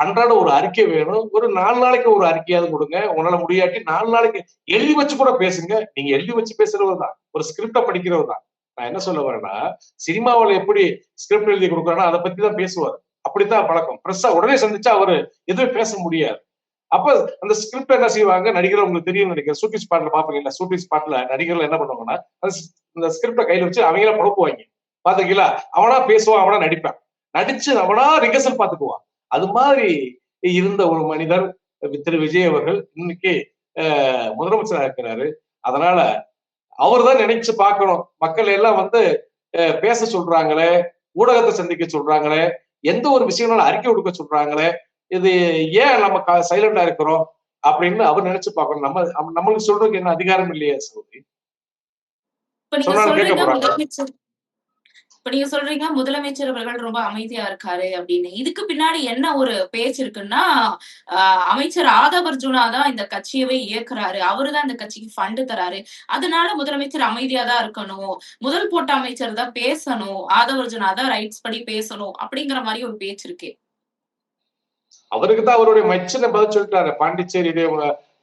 அன்றாட ஒரு அறிக்கை வேணும், ஒரு 4 நாளைக்கு ஒரு அறிக்கையாவது கொடுங்க. உங்களால முடியாட்டி 4 நாளைக்கு எழுதி வச்சு கூட பேசுங்க. நீங்க எழுதி வச்சு பேசுறவர் தான், ஒரு ஸ்கிரிப்ட படிக்கிறவர் தான். நான் என்ன சொல்ல வரேன்னா, சினிமாவில் எப்படி ஸ்கிரிப்ட் எழுதி கொடுக்குறாங்கன்னா அதை பத்தி தான் பேசுவார். அப்படித்தான் பழக்கம். பிரஸ்ஸா உடனே சந்திச்சா அவரு எதுவும் பேச முடியாது. அப்ப அந்த ஸ்கிரிப்ட் என்ன செய்வாங்க, நடிகர் உங்களுக்கு தெரியும் நினைக்கிறேன், ஷூட்டிங் ஸ்பாட்ல பாப்பீங்களா, ஷூட்டிங் ஸ்பாட்ல நடிகர்கள் என்ன பண்ணுவாங்கன்னா அந்த ஸ்கிரிப்ட கையில வச்சு அவங்கள பழக்குவாங்க. பாத்துக்கீங்களா, அவனா பேசுவான், அவனா நடிப்பான், நடிச்சு அவனா ரிகர்சல் பாத்துக்குவான். அது மாதிரி இருந்த ஒரு மனிதர் திரு விஜய் அவர்கள் இன்னைக்கு முதலமைச்சராக இருக்கிறாரு. அதனால அவர் தான் நினைச்சு பார்க்கணும், மக்கள் எல்லாம் பேச சொல்றாங்களே, ஊடகத்தை சந்திக்க சொல்றாங்களே, எந்த ஒரு விஷயம்னாலும் அறிக்கை கொடுக்க சொல்றாங்களே, இது ஏன் நம்ம சைலண்டா இருக்கிறோம் அப்படின்னு அவர் நினைச்சு பார்க்கணும். நம்மளுக்கு சொல்றதுக்கு என்ன அதிகாரம் இல்லையா சகோதரி? இப்ப நீங்க சொல்றீங்க முதலமைச்சர் அவர்கள் ரொம்ப அமைதியா இருக்காரு அப்படின்னு. இதுக்கு பின்னாடி என்ன ஒரு பேச்சு இருக்குன்னா, அமைச்சர் ஆதவர்ஜுனா தான் இந்த கட்சியவே இயக்குறாரு, அவருதான் இந்த கட்சிக்கு ஃபண்ட் தராரு, அதனால முதலமைச்சர் அமைதியா தான் இருக்கணும், முதல் போட்ட அமைச்சர் தான் பேசணும், ஆதவர்ஜுனா தான் ரைட்ஸ் படி பேசணும் அப்படிங்கிற மாதிரி ஒரு பேச்சு இருக்கு. அவருக்கு தான் அவருடைய மைச்சனை பதில் சொல்லிட்டாரு. பாண்டிச்சேரி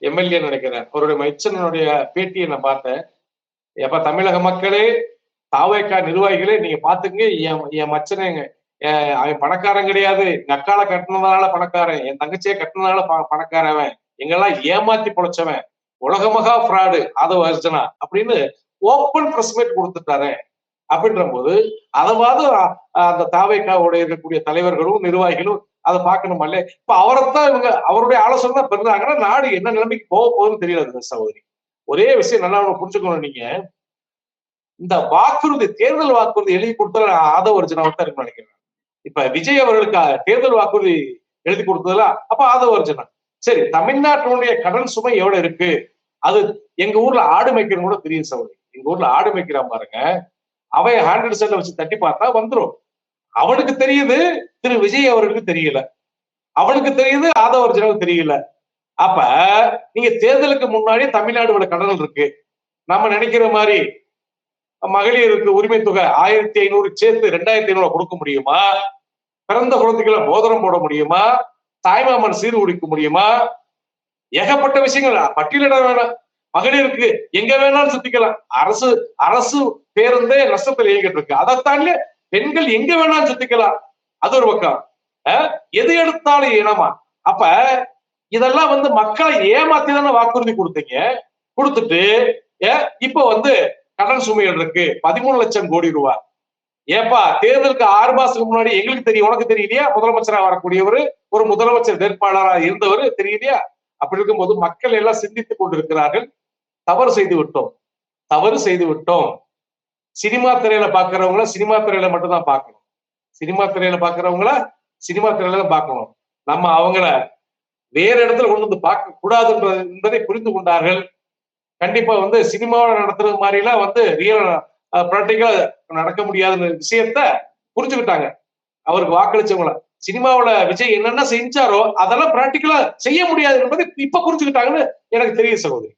எம்எல்ஏ நினைக்கிறேன், அவருடைய மைச்சனுடைய பேட்டியை நான் பார்த்தேன். எப்ப தமிழக மக்களே, தாவேக்கா நிர்வாகிகளே, நீங்க பாத்துங்க, என் மச்சனைங்க, அவன் பணக்காரன் கிடையாது, எங்க அக்கால கட்டினதுனால பணக்காரன், என் தங்கச்சியை கட்டினதுனால பணக்காரவன், எங்கெல்லாம் ஏமாத்தி பொழைச்சவன், உலகமகா ஃப்ராடு ஆதவர்ஜுனா அப்படின்னு ஓப்பன் பிரஸ் மீட் கொடுத்துட்டாரு. அப்படின்ற போது அதாவது அந்த தாவேக்காவோட இருக்கக்கூடிய தலைவர்களும் நிர்வாகிகளும் அதை பார்க்கணுமல்ல. இப்ப அவரைத்தான் இவங்க அவருடைய ஆலோசனை தான் பெறுறாங்கன்னா நாடு என்ன நிலைமைக்கு போக போகுதுன்னு தெரியல சகோதரி. ஒரே விஷயம் நல்லா புரிஞ்சுக்கணும், நீங்க இந்த வாக்குறுதி, தேர்தல் வாக்குறுதி எழுதி கொடுத்தா ஆதவர்ஜுனா தான் இருக்குன்னு நினைக்கிறேன். இப்ப விஜய் அவர்களுக்கு தேர்தல் வாக்குறுதி எழுதி கொடுத்ததுல அப்ப ஆதவர்ஜுனா. சரி, தமிழ்நாட்டினுடைய கடன் சுமை எவ்வளவு இருக்கு, அது எங்க ஊர்ல ஆடு மேய்க்கிறன்னு கூட தெரியும் சகோதரி. எங்க ஊர்ல ஆடு மேய்க்கிறான் பாருங்க, அவை 100% வச்சு தட்டி பார்த்தா வந்துடும். அவனுக்கு தெரியுது, திரு விஜய் அவர்களுக்கு தெரியல. அவனுக்கு தெரியுது, ஆதவர்ஜுனாவுக்கு தெரியல. அப்ப நீங்க தேர்தலுக்கு முன்னாடி தமிழ்நாடு கடன்கள் இருக்கு. நம்ம நினைக்கிற மாதிரி மகளிருக்கு உரிமை தொகை 1500 சேர்த்து 2500 கொடுக்க முடியுமா? பிறந்த குழந்தைகளை மோதிரம் போட முடியுமா? தாய்மாமன் சீர் குடிக்க முடியுமா? ஏகப்பட்ட விஷயங்கள் பட்டியலிட வேணாம். மகளிருக்கு எங்க வேணாலும் சுத்திக்கலாம். அரசு பேருந்தே நஷ்டத்தில் இயங்கிட்டு இருக்கு. அதைத்தாண்டி பெண்கள் எங்க வேணாலும் சுத்திக்கலாம். அது ஒரு பக்கம். எது எடுத்தாலும் இனமா. அப்ப இதெல்லாம் மக்களை ஏமாத்தி தானே வாக்குறுதி கொடுத்தீங்க. கொடுத்துட்டு இப்ப கடன் சுமைகள் இருக்கு 13 லட்சம் கோடி ரூபாய். ஏப்பா, தேர்தலுக்கு 6 மாசத்துக்கு முன்னாடி எங்களுக்கு தெரியும், உனக்கு தெரியலையா? முதலமைச்சராக வரக்கூடியவர், ஒரு முதலமைச்சர் வேட்பாளராக இருந்தவர் தெரியலையா? அப்படி இருக்கும்போது மக்கள் எல்லாம் சிந்தித்துக் கொண்டிருக்கிறார்கள். தவறு செய்து விட்டோம். சினிமா திரையில பாக்குறவங்கள சினிமா திரையில மட்டும்தான் பார்க்கணும். சினிமா திரையில பாக்குறவங்கள சினிமா திரையில தான் பார்க்கணும். நம்ம அவங்கள வேற இடத்துல கொண்டு பார்க்க கூடாது என்பதை புரிந்து கொண்டார்கள். கண்டிப்பா சினிமாவை நடத்துறது மாதிரி எல்லாம் ரியல் பிராக்டிக்கலா நடக்க முடியாத விஷயத்த புரிஞ்சுக்கிட்டாங்க. அவருக்கு வாக்களிச்சவங்கள சினிமாவில விஜய் என்னென்ன செஞ்சாரோ அதெல்லாம் பிராக்டிக்கலா செய்ய முடியாது என்பதை இப்ப புரிஞ்சுக்கிட்டாங்கன்னு எனக்கு தெரியும் சகோதரி.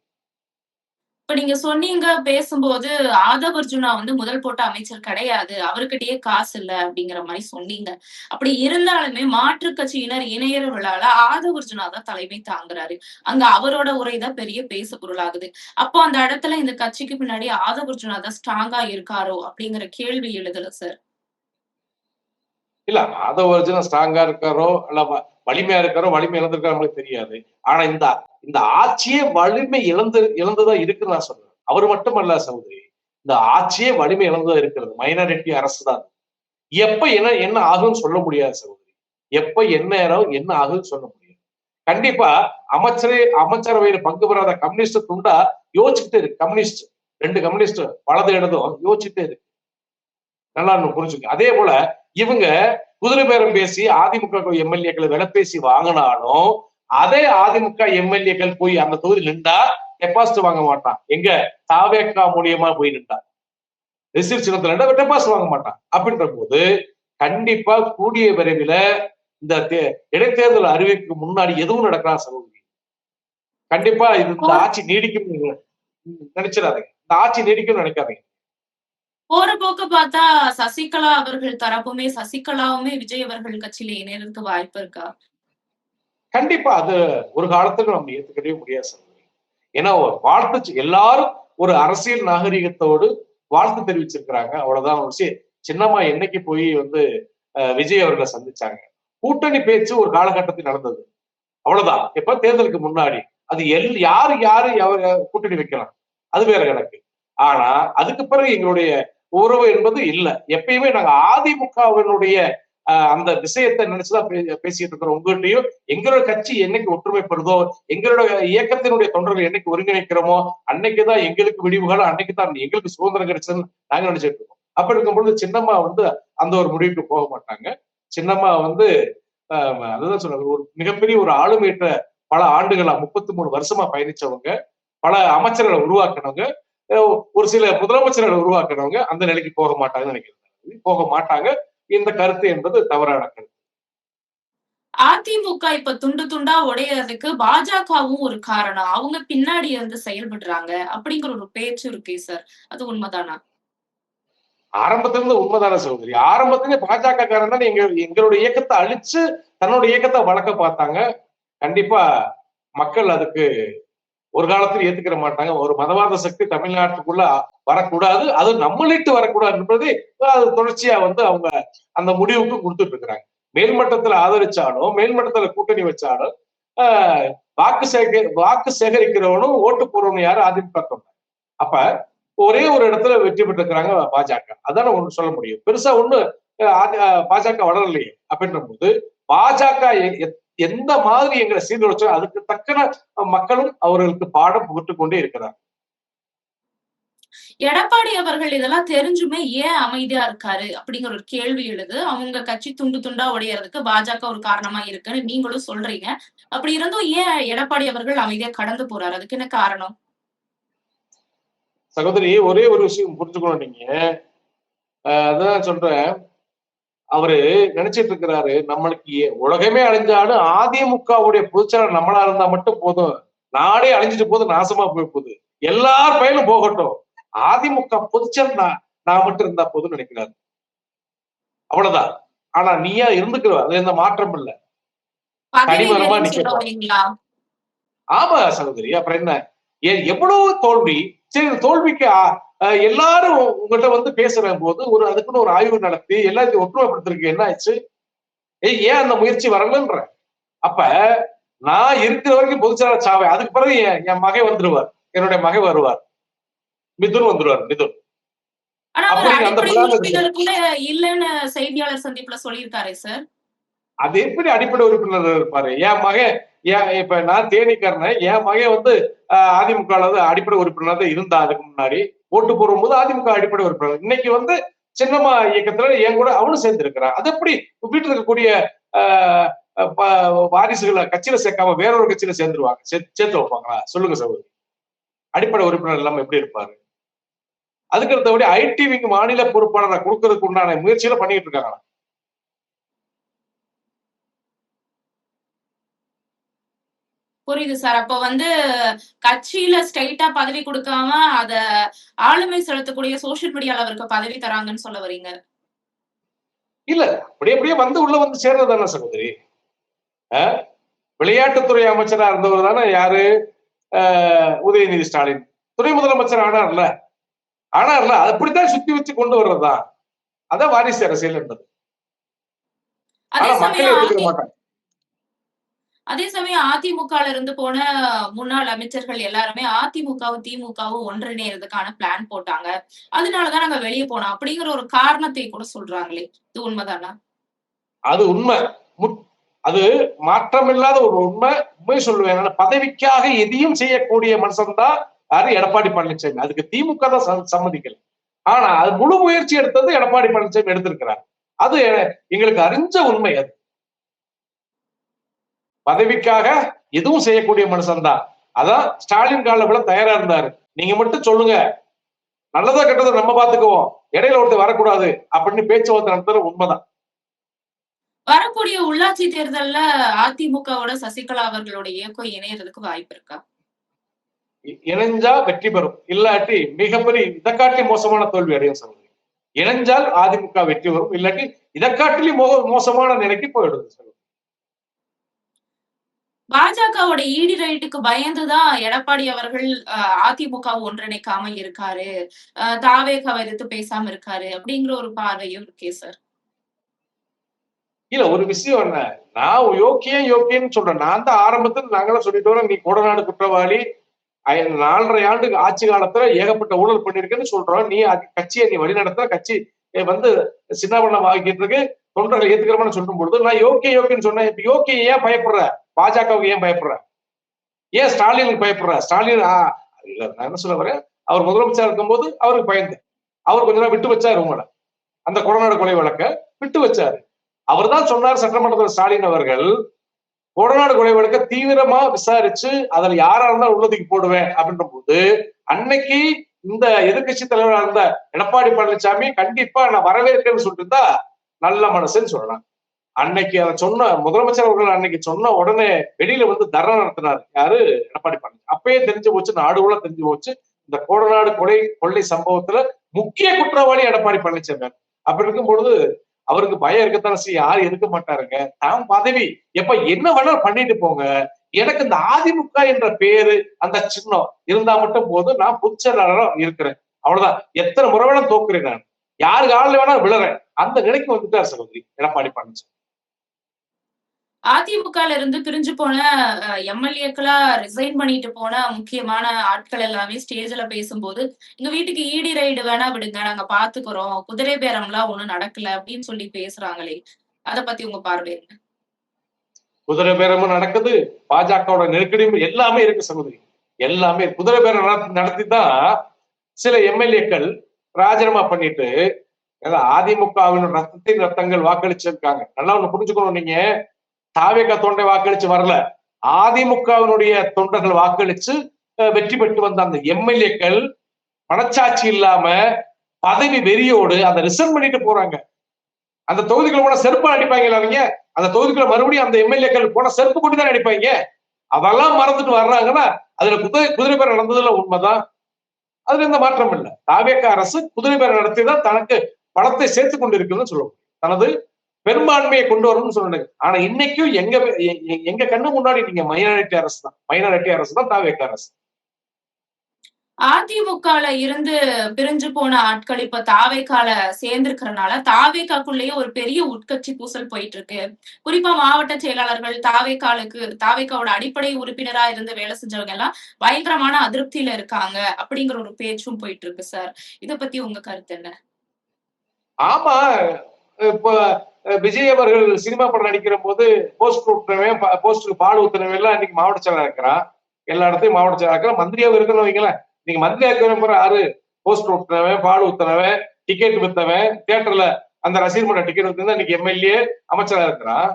இப்ப நீங்க சொன்னீங்க பேசும்போது, ஆதவ் அர்ஜுனா முதல் போட்ட அமைச்சர் கிடையாது. அவருகிட்டயே காசு இல்ல அப்படிங்கிற மாரி சொன்னீங்க. அப்படி இருந்தாலுமே மாற்றுக் கட்சியினர் இணையற விழால ஆதவ் அர்ஜுனா தான் தலைமை தாங்குறாரு. அங்க அவரோட உரை தான் பெரிய பேசு பொருளாகுது. அப்போ அந்த இடத்துல இந்த கட்சிக்கு பின்னாடி ஆதவ் அர்ஜுனா தான் ஸ்ட்ராங்கா இருக்காரோ அப்படிங்கிற கேள்வி எழுதுல சார். இல்ல ஆதவ அர்ஜுனா ஸ்ட்ராங்கா இருக்காரோ, இல்ல வலிமையா இருக்காரோ, வலிமை இழந்திருக்காரோ நம்மளுக்கு தெரியாது. ஆனா இந்த இந்த ஆட்சியே வலிமை இழந்துதான் இருக்குன்னு நான் சொல்றேன். அவர் மட்டுமல்ல சகோதரி. இந்த ஆட்சியே வலிமை இழந்துதான் இருக்கிறது. மைனாரிட்டி அரசு தான். எப்ப என்ன என்ன ஆகும்னு சொல்ல முடியாது சகோதரி. எப்ப என்ன நேரம் என்ன ஆகும்னு சொல்ல முடியாது. கண்டிப்பா அமைச்சரவையில பங்கு பெறாத கம்யூனிஸ்ட் துண்டா யோசிச்சுட்டு இருக்கு. கம்யூனிஸ்ட் 2 கம்யூனிஸ்ட் வலது இடதும் யோசிச்சுட்டே இருக்கு. நல்லா புரிஞ்சுக்க. அதே போல இவங்க குதிரை பேரம் பேசி அதிமுக எம்எல்ஏக்களை விலை பேசி வாங்கினாலும் அதே அதிமுக எம்எல்ஏக்கள் போய் அந்த தொகுதி நின்றா டெபாசிட் வாங்க மாட்டான். எங்க தாவேக்கா மூலியமா போய் நின்றா ரிசீவ் சின்னத்துல டெபாசிட் வாங்க மாட்டான். அப்படின்ற போது கண்டிப்பா கூடிய விரைவில் இந்த இடைத்தேர்தல் அறிவிப்புக்கு முன்னாடி எதுவும் நடக்கலாம் சகோதரி. கண்டிப்பா இந்த ஆட்சி நீடிக்கும் நினைச்சிடாதீங்க. இந்த ஆட்சி நீடிக்கும் நினைக்காதீங்க. போற போக்க பார்த்தா சசிகலா அவர்கள் தரப்புமே சசிகலாவுமே விஜய் அவர்கள் கட்சியில இணையறதுக்கு வாய்ப்பு இருக்கா? கண்டிப்பா அது ஒரு காலத்துக்கு நம்ம ஏத்துக்கவே முடியாது சகோதரி. ஏன்னா வாழ்த்து எல்லாரும் ஒரு அரசியல் நாகரிகத்தோடு வாழ்த்து தெரிவிச்சிருக்கிறாங்க. அவ்வளவுதான் விஷயம். சின்னம்மா என்னைக்கு போய் விஜய் அவர்களை சந்திச்சாங்க. கூட்டணி பேச்சு ஒரு காலகட்டத்தில் நடந்தது. அவ்வளவுதான். எப்ப தேர்தலுக்கு முன்னாடி அது யாரு கூட்டணி வைக்கலாம் அது வேற கணக்கு. ஆனா அதுக்கு பிறகு எங்களுடைய உறவு என்பது இல்ல. எப்பயுமே நாங்க அதிமுகவினுடைய அந்த விஷயத்தை நினைச்சுதான் பேசிட்டு இருக்கிறோம். உங்கள்கிட்டயும் எங்களோட கட்சி என்னைக்கு ஒற்றுமைப்படுதோ, எங்களோட இயக்கத்தினுடைய தொண்டர்கள் என்னைக்கு ஒருங்கிணைக்கிறோமோ அன்னைக்குதான் எங்களுக்கு விடிவுகள், அன்னைக்குதான் எங்களுக்கு சுதந்திரம் கிடைச்சதுன்னு நாங்க நினைச்சிட்டு இருக்கோம். அப்படி இருக்கும்பொழுது சின்னம்மா அந்த ஒரு முடிவுக்கு போக மாட்டாங்க. சின்னம்மா அதுதான் சொல்றாங்க, ஒரு மிகப்பெரிய ஒரு ஆளுமையற்ற பல ஆண்டுகளா 33 வருஷமா பயணிச்சவங்க, பல அமைச்சர்களை உருவாக்குனவங்க, ஒரு சில முதலமைச்சர்களை உருவாக்குனவங்க அந்த நிலைக்கு போக மாட்டாங்கன்னு நினைக்கிறேன். போக மாட்டாங்க. இந்த கருத்து என்பது தவறான கருத்து. அதிமுக இப்ப துண்டு துண்டா உடையறதுக்கு பாஜகவும் ஒரு காரணம். அவங்க பின்னாடி செயல்படுறாங்க அப்படிங்கிற ஒரு பேச்சு இருக்கே சார். அது உண்மைதானா? ஆரம்பத்துல இருந்து உண்மைதான சகோதரி. ஆரம்பத்திலே பாஜக காரன் தான் எங்களுடைய இயக்கத்தை அழிச்சு தன்னுடைய இயக்கத்தை வளர்க்க பார்த்தாங்க. கண்டிப்பா மக்கள் அதுக்கு ஒரு காலத்தில் ஏத்துக்கிற மாட்டாங்க. ஒரு மதவாத சக்தி தமிழ்நாட்டுக்குள்ள வரக்கூடாது, அது நம்மளிட்டு வரக்கூடாது என்பதை அது தொடர்ச்சியா அவங்க அந்த முடிவுக்கு கொடுத்துட்டு இருக்கிறாங்க. மேல்மட்டத்துல ஆதரிச்சாலும், மேல்மட்டத்துல கூட்டணி வச்சாலும் வாக்கு சேகரிக்கிறவனும் ஓட்டு போறவனும் யாரு? அதிமுக. அப்ப ஒரே ஒரு இடத்துல வெற்றி பெற்றிருக்கிறாங்க பாஜக. அதான ஒண்ணு சொல்ல முடியும். பெருசா ஒண்ணு பாஜக வளரலையே. அப்படின்ற போது பாஜக எந்த மாதிரி எங்களை சீர்குலைச்சோ அதுக்கு தக்கன மக்களும் அவர்களுக்கு பாடம் புகட்டுக் கொண்டே இருக்கிறார். எடப்பாடி அவர்கள் இதெல்லாம் தெரிஞ்சுமே ஏன் அமைதியா இருக்காரு அப்படிங்கிற ஒரு கேள்வி எழுது. அவங்க கட்சி துண்டு துண்டா உடையறதுக்கு பாஜக ஒரு காரணமா இருக்குன்னு நீங்களும் சொல்றீங்க. அப்படி இருந்தும் ஏன் எடப்பாடி அவர்கள் அமைதியா கடந்து போறாரு? அதுக்கு என்ன காரணம்? சகோதரி, ஒரே ஒரு விஷயம் புரிஞ்சுக்கணும் நீங்க. அதான் சொல்றேன். அவரு நினைச்சிட்டு இருக்கிறாரு, நம்மளுக்கு உலகமே அழிஞ்சாலும் அதிமுகவுடைய பொதுச்செயலாளர் நம்மளா இருந்தா மட்டும் போதும், நாடே அழிஞ்சிட்டு போது, நாசமா போய் போகுது, எல்லார் பயிலும் போகட்டும், அதிமுக பொதுச்செயலாளர் நான் மட்டும் இருந்தா போதும்னு நினைக்கிறாரு. அவ்வளவுதான். ஆனா நீயா இருந்துக்கிற அதுல எந்த மாற்றம் இல்ல. தனிமரமா நிக்க. ஆமா சகோதரி, அப்புறம் என்ன? எவ்வளவு தோல்வி. சரி, தோல்விக்கு எல்லாரும் உங்கள்கிட்ட பேசுற போது அதுக்குன்னு ஒரு ஆய்வு நடத்தி எல்லாத்தையும் ஒற்றுமைப்படுத்திருக்கு. என்ன ஆச்சு? ஏன் அந்த முயற்சி வரலன்ற? அப்ப நான் இருக்கிற வரைக்கும் பொதுச்செயலாளர் சாவேன். அதுக்கு பிறகு என் மகன் வந்துருவார், என்னுடைய மகன் வருவார், மிதுன் வந்துருவார். மிதுன் இல்லன்னு செய்தியாளர் சந்திப்புல சொல்லியிருக்காரு சார். அது எப்படி அடிப்படை உறுப்பினர் இருப்பாரு? என் மகன் இப்ப நான் தேனிக்காரன், என் மகன் அதிமுக அடிப்படை உறுப்பினர் தான் இருந்தா. அதுக்கு முன்னாடி ஓட்டு போடும் போது அதிமுக அடிப்படை உறுப்பினர். இன்னைக்கு சின்னம்மா இயக்கத்துல என் கூட அவனும் சேர்ந்து இருக்கிறான். அது எப்படி வீட்டுல இருக்கக்கூடிய வாரிசுகளை கட்சியில சேர்க்காம வேற ஒரு கட்சியில சேர்ந்துருவாங்க, சேர்த்து வைப்பாங்களா? சொல்லுங்க சகோதரி. அடிப்படை உறுப்பினர் இல்லாம எப்படி இருப்பாரு? அதுக்கு அடுத்தபடி ஐடிவிக்கு மாநில பொறுப்பாளரை கொடுக்கறதுக்கு உண்டான முயற்சியில பண்ணிட்டு இருக்காங்களா? புரியுது சார். அப்ப வந்து கட்சியில ஸ்ட்ரெயிட்டா பதவி குடுக்காம, அத ஆளுமை செலுத்தக்கூடிய சோசியல் மீடியால அவருக்கு பதவி தராங்கன்னு சொல்ல வரீங்க. இல்ல, அப்படியே அப்படியே வந்து உள்ள வந்து சேர்றது தானே சகோதரி. விளையாட்டுத்துறை அமைச்சரா இருந்தவர் தானே யாரு, உதயநிதி ஸ்டாலின். துணை முதலமைச்சர் ஆனார்ல, அப்படித்தான் சுத்தி வச்சு கொண்டு வர்றதுதான். அதான் வாரிசு அரசியல் என்பது. அதே ஆனா மக்கள் சமயம் ஏத்துக்கிற மாட்டாங்க. அதிமுகல இருந்து போன முன்னாள் அமைச்சர்கள் எல்லாருமே அதிமுகவும், திமுகவும் ஒன்றிணையறதுக்கான பிளான் போட்டாங்க. அதனாலதான் நாங்க வெளிய போனோம். அப்படிங்கிற ஒரு காரணத்தை கூட சொல்றாங்களே. இது உண்மைதானா? அது உண்மை. அது மாற்றமில்லாத ஒரு உண்மை சொல்லுவேன். பதவிக்காக எதையும் செய்யக்கூடிய மனுஷன் தான் யாரு, எடப்பாடி பழனிசாமி. அதுக்கு திமுக தான் சம்மதிக்கல. ஆனா அது முழு முயற்சி எடுத்தது எடப்பாடி பழனிசாமி எடுத்திருக்கிறார். அது எங்களுக்கு அறிஞ்ச உண்மை. அது பதவிக்காக எதுவும் செய்யக்கூடிய மனுஷன் தான். அதான் ஸ்டாலின் காலத்துல தயாரா இருந்தாரு. நீங்க மட்டும் சொல்லுங்க, நல்லதா கெட்டதை நம்ம பாத்துக்குவோம், இடையில ஒருத்தர் வரக்கூடாது அப்படின்னு பேச்சுவார்த்தை நடத்துறது உண்மைதான். வரக்கூடிய உள்ளாட்சி தேர்தல்ல அதிமுகவோட சசிகலா அவர்களுடைய இயக்கம் இணையறதுக்கு வாய்ப்பு இருக்கா? இணைஞ்சா வெற்றி பெறும், இல்லாட்டி மிகப்பெரிய இதை காட்டி மோசமான தோல்வி அடையும் சொல்லுங்க. இணைஞ்சால் அதிமுக வெற்றி வரும், இல்லாட்டி இதை காட்டிலே மோசமான நிலைக்கு போயிடுது சொல்லுங்க. பாஜகவோட ஈடி ரைட்டுக்கு பயந்துதான் எடப்பாடி அவர்கள் அதிமுக ஒன்றிணைக்காம இருக்காரு, தாவேகாவை எதிர்த்து பேசாம இருக்காரு அப்படிங்கிற ஒரு பார்வையும் இருக்கே சார். இல்ல, ஒரு விஷயம் என்ன, நான் யோக்கியன்னு சொல்றேன். நான் தான் ஆரம்பத்தில் நாங்களாம் சொல்லிட்டு வரோம், நீ கொடநாடு குற்றவாளி, 4.5 ஆண்டு ஆட்சி காலத்துல ஏகப்பட்ட ஊழல் பண்ணிருக்கேன்னு சொல்றோம். நீ கட்சியை நீ வழிநடத்த, கட்சி வந்து சின்னவண்ணம் ஆகிட்டு இருக்கு, தொண்டர்கள் ஏத்துக்கிறோம்னு சொல்லும் பொழுது நான் யோக்கியன்னு சொன்னேன். இப்ப யோக்கியம் ஏன் பயப்படுற? பாஜகவுக்கு ஏன் பயப்படுற? ஏன் ஸ்டாலினுக்கு பயப்படுற? ஸ்டாலின் இல்ல, நான் என்ன சொல்ல வரேன், அவர் முதலமைச்சர் இருக்கும்போது அவருக்கு பயந்து அவர் கொஞ்ச நாள் விட்டு வச்சாரு உங்களை, அந்த கொடநாடு கொலை வழக்க விட்டு வச்சாரு. அவர் தான் சொன்னார் சட்டமன்றத்தில், ஸ்டாலின் அவர்கள் கொடநாடு கொலை வழக்க தீவிரமா விசாரிச்சு அதுல யாரா இருந்தாலும் உள்ளதுக்கு போடுவேன் அப்படின்ற போது, அன்னைக்கு இந்த எதிர்கட்சி தலைவராக இருந்த எடப்பாடி பழனிசாமி கண்டிப்பா நான் வரவேற்கிறேன்னு சொல்லிட்டு இருந்தா நல்ல மனசுன்னு சொல்லலாம். அன்னைக்கு அதை சொன்ன முதலமைச்சர் அவர்கள் அன்னைக்கு சொன்ன உடனே வெளியில வந்து தர்ணா நடத்தினார் யாரு, எடப்பாடி பழனிசாமி. அப்பயே தெரிஞ்சு போச்சு, நாடு கூட தெரிஞ்சு போச்சு, இந்த கொடநாடு கொள்ளை சம்பவத்துல முக்கிய குற்றவாளி எடப்பாடி பழனிசாமி. அப்படி இருக்கும் பொழுது அவருக்கு பயம் இருக்கத்தான செய்ய, யாரும் இருக்க மாட்டாருங்க. தாம் பதவி எப்ப என்ன வேணாலும் பண்ணிட்டு போங்க, எனக்கு இந்த அதிமுக என்ற பேரு அந்த சின்னம் இருந்தா மட்டும் போதும், நான் பொதுச்செயலாளரா இருக்கிறேன், அவ்வளவுதான். எத்தனை முறை வேணா தோக்குறேன், நான் யாரு காலில் வேணா விழுறேன், அந்த நிலைக்கு வந்துட்டார் சகோதரி எடப்பாடி பழனிசாமி. அதிமுகல இருந்து பிரிஞ்சு போன எம்எல்ஏக்களா ரிசைன் பண்ணிட்டு போன முக்கியமான ஆட்கள் எல்லாமே ஸ்டேஜ்ல பேசும்போது, எங்க வீட்டுக்கு ஈடி ரைடு வேணா விடுங்க, நாங்க பாத்துக்கிறோம், குதிரை பேரம்லாம் ஒண்ணும் நடக்கல அப்படின்னு சொல்லி பேசுறாங்களே, அத பத்தி உங்க பார்வை என்ன? குதிரை பேரமும் நடக்குது, பாஜகவோட நெருக்கடியும் எல்லாமே இருக்கு சகோதரி. எல்லாமே குதிரை பேரம் நடத்தி தான் சில எம்எல்ஏக்கள் ராஜினாமா பண்ணிட்டு அதிமுகவின் ரத்தங்கள் வாக்களிச்சிருக்காங்க. நல்லா ஒண்ணு புரிஞ்சுக்கணும், நீங்க தாவேகா தொண்டை வாக்களிச்சு வரல, அதிமுகவினுடைய தொண்டர்கள் வாக்களிச்சு வெற்றி பெற்று வந்த அந்த எம்எல்ஏக்கள் மனச்சாட்சி இல்லாம பதவி வெறியோடு அதை ரிசர்வ் பண்ணிட்டு போறாங்க. அந்த தொகுதிகளை போன செருப்பு அடிப்பாங்களா அவங்க, அந்த தொகுதிக்குள்ள மறுபடியும் அந்த எம்எல்ஏக்கள் போன செருப்பு கொண்டு தான் அடிப்பாங்க. அதெல்லாம் மறந்துட்டு வர்றாங்கன்னா அதுல குதிரை பேரம் நடந்ததுல உண்மைதான், அதுல எந்த மாற்றம் இல்லை. தாவேகா அரசு குதிரை பேரம் நடத்திதான் தனக்கு பணத்தை சேர்த்து கொண்டு இருக்குன்னு சொல்லுவோம், தனது பெரும்பான்மையை கொண்டு வரணும்னு சொன்னாங்க. ஆனா இன்னைக்கும் எங்க கண்ணு முன்னாடி நீங்க மைனாரிட்டி அரசு தான் தாவேகா அரசு. அதிமுகல இருந்து பிரிஞ்சு போன ஆட்கள் இப்ப தாவேகால சேர்ந்திருக்கிறதுனால தாவேகாக்குள்ளேயே ஒரு பெரிய உட்கட்சி பூசல் போயிட்டு இருக்கு. குறிப்பா மாவட்ட செயலாளர்கள் தாவேகாவோட அடிப்படை உறுப்பினரா இருந்து வேலை செஞ்சவங்க எல்லாம் பயங்கரமான அதிருப்தியில இருக்காங்க அப்படிங்கிற ஒரு பேச்சும் போயிட்டு இருக்கு சார். இத பத்தி உங்க கருத்து என்ன? ஆமா, இப்ப விஜய் அவர்கள் சினிமா படம் நடிக்கிற போது போஸ்டருக்கு பால் ஊத்துனவன் எல்லாம் இன்னைக்கு மாவட்ட செயலாளர் இருக்கிறான், எல்லா இடத்தையும் மாவட்ட செயலாளர் இருக்கிறான், மந்திரியாவும் இருக்கணும் வைங்களேன். நீங்க மந்திரி ஆக்கிற யாரு, போஸ்டர் ஊத்துனவன், பால் ஊத்துனவன், டிக்கெட் வித்தவன், தியேட்டர்ல அந்த ரசீது பண்ண டிக்கெட் வித்து இன்னைக்கு எம்எல்ஏ அமைச்சரா இருக்கிறான்.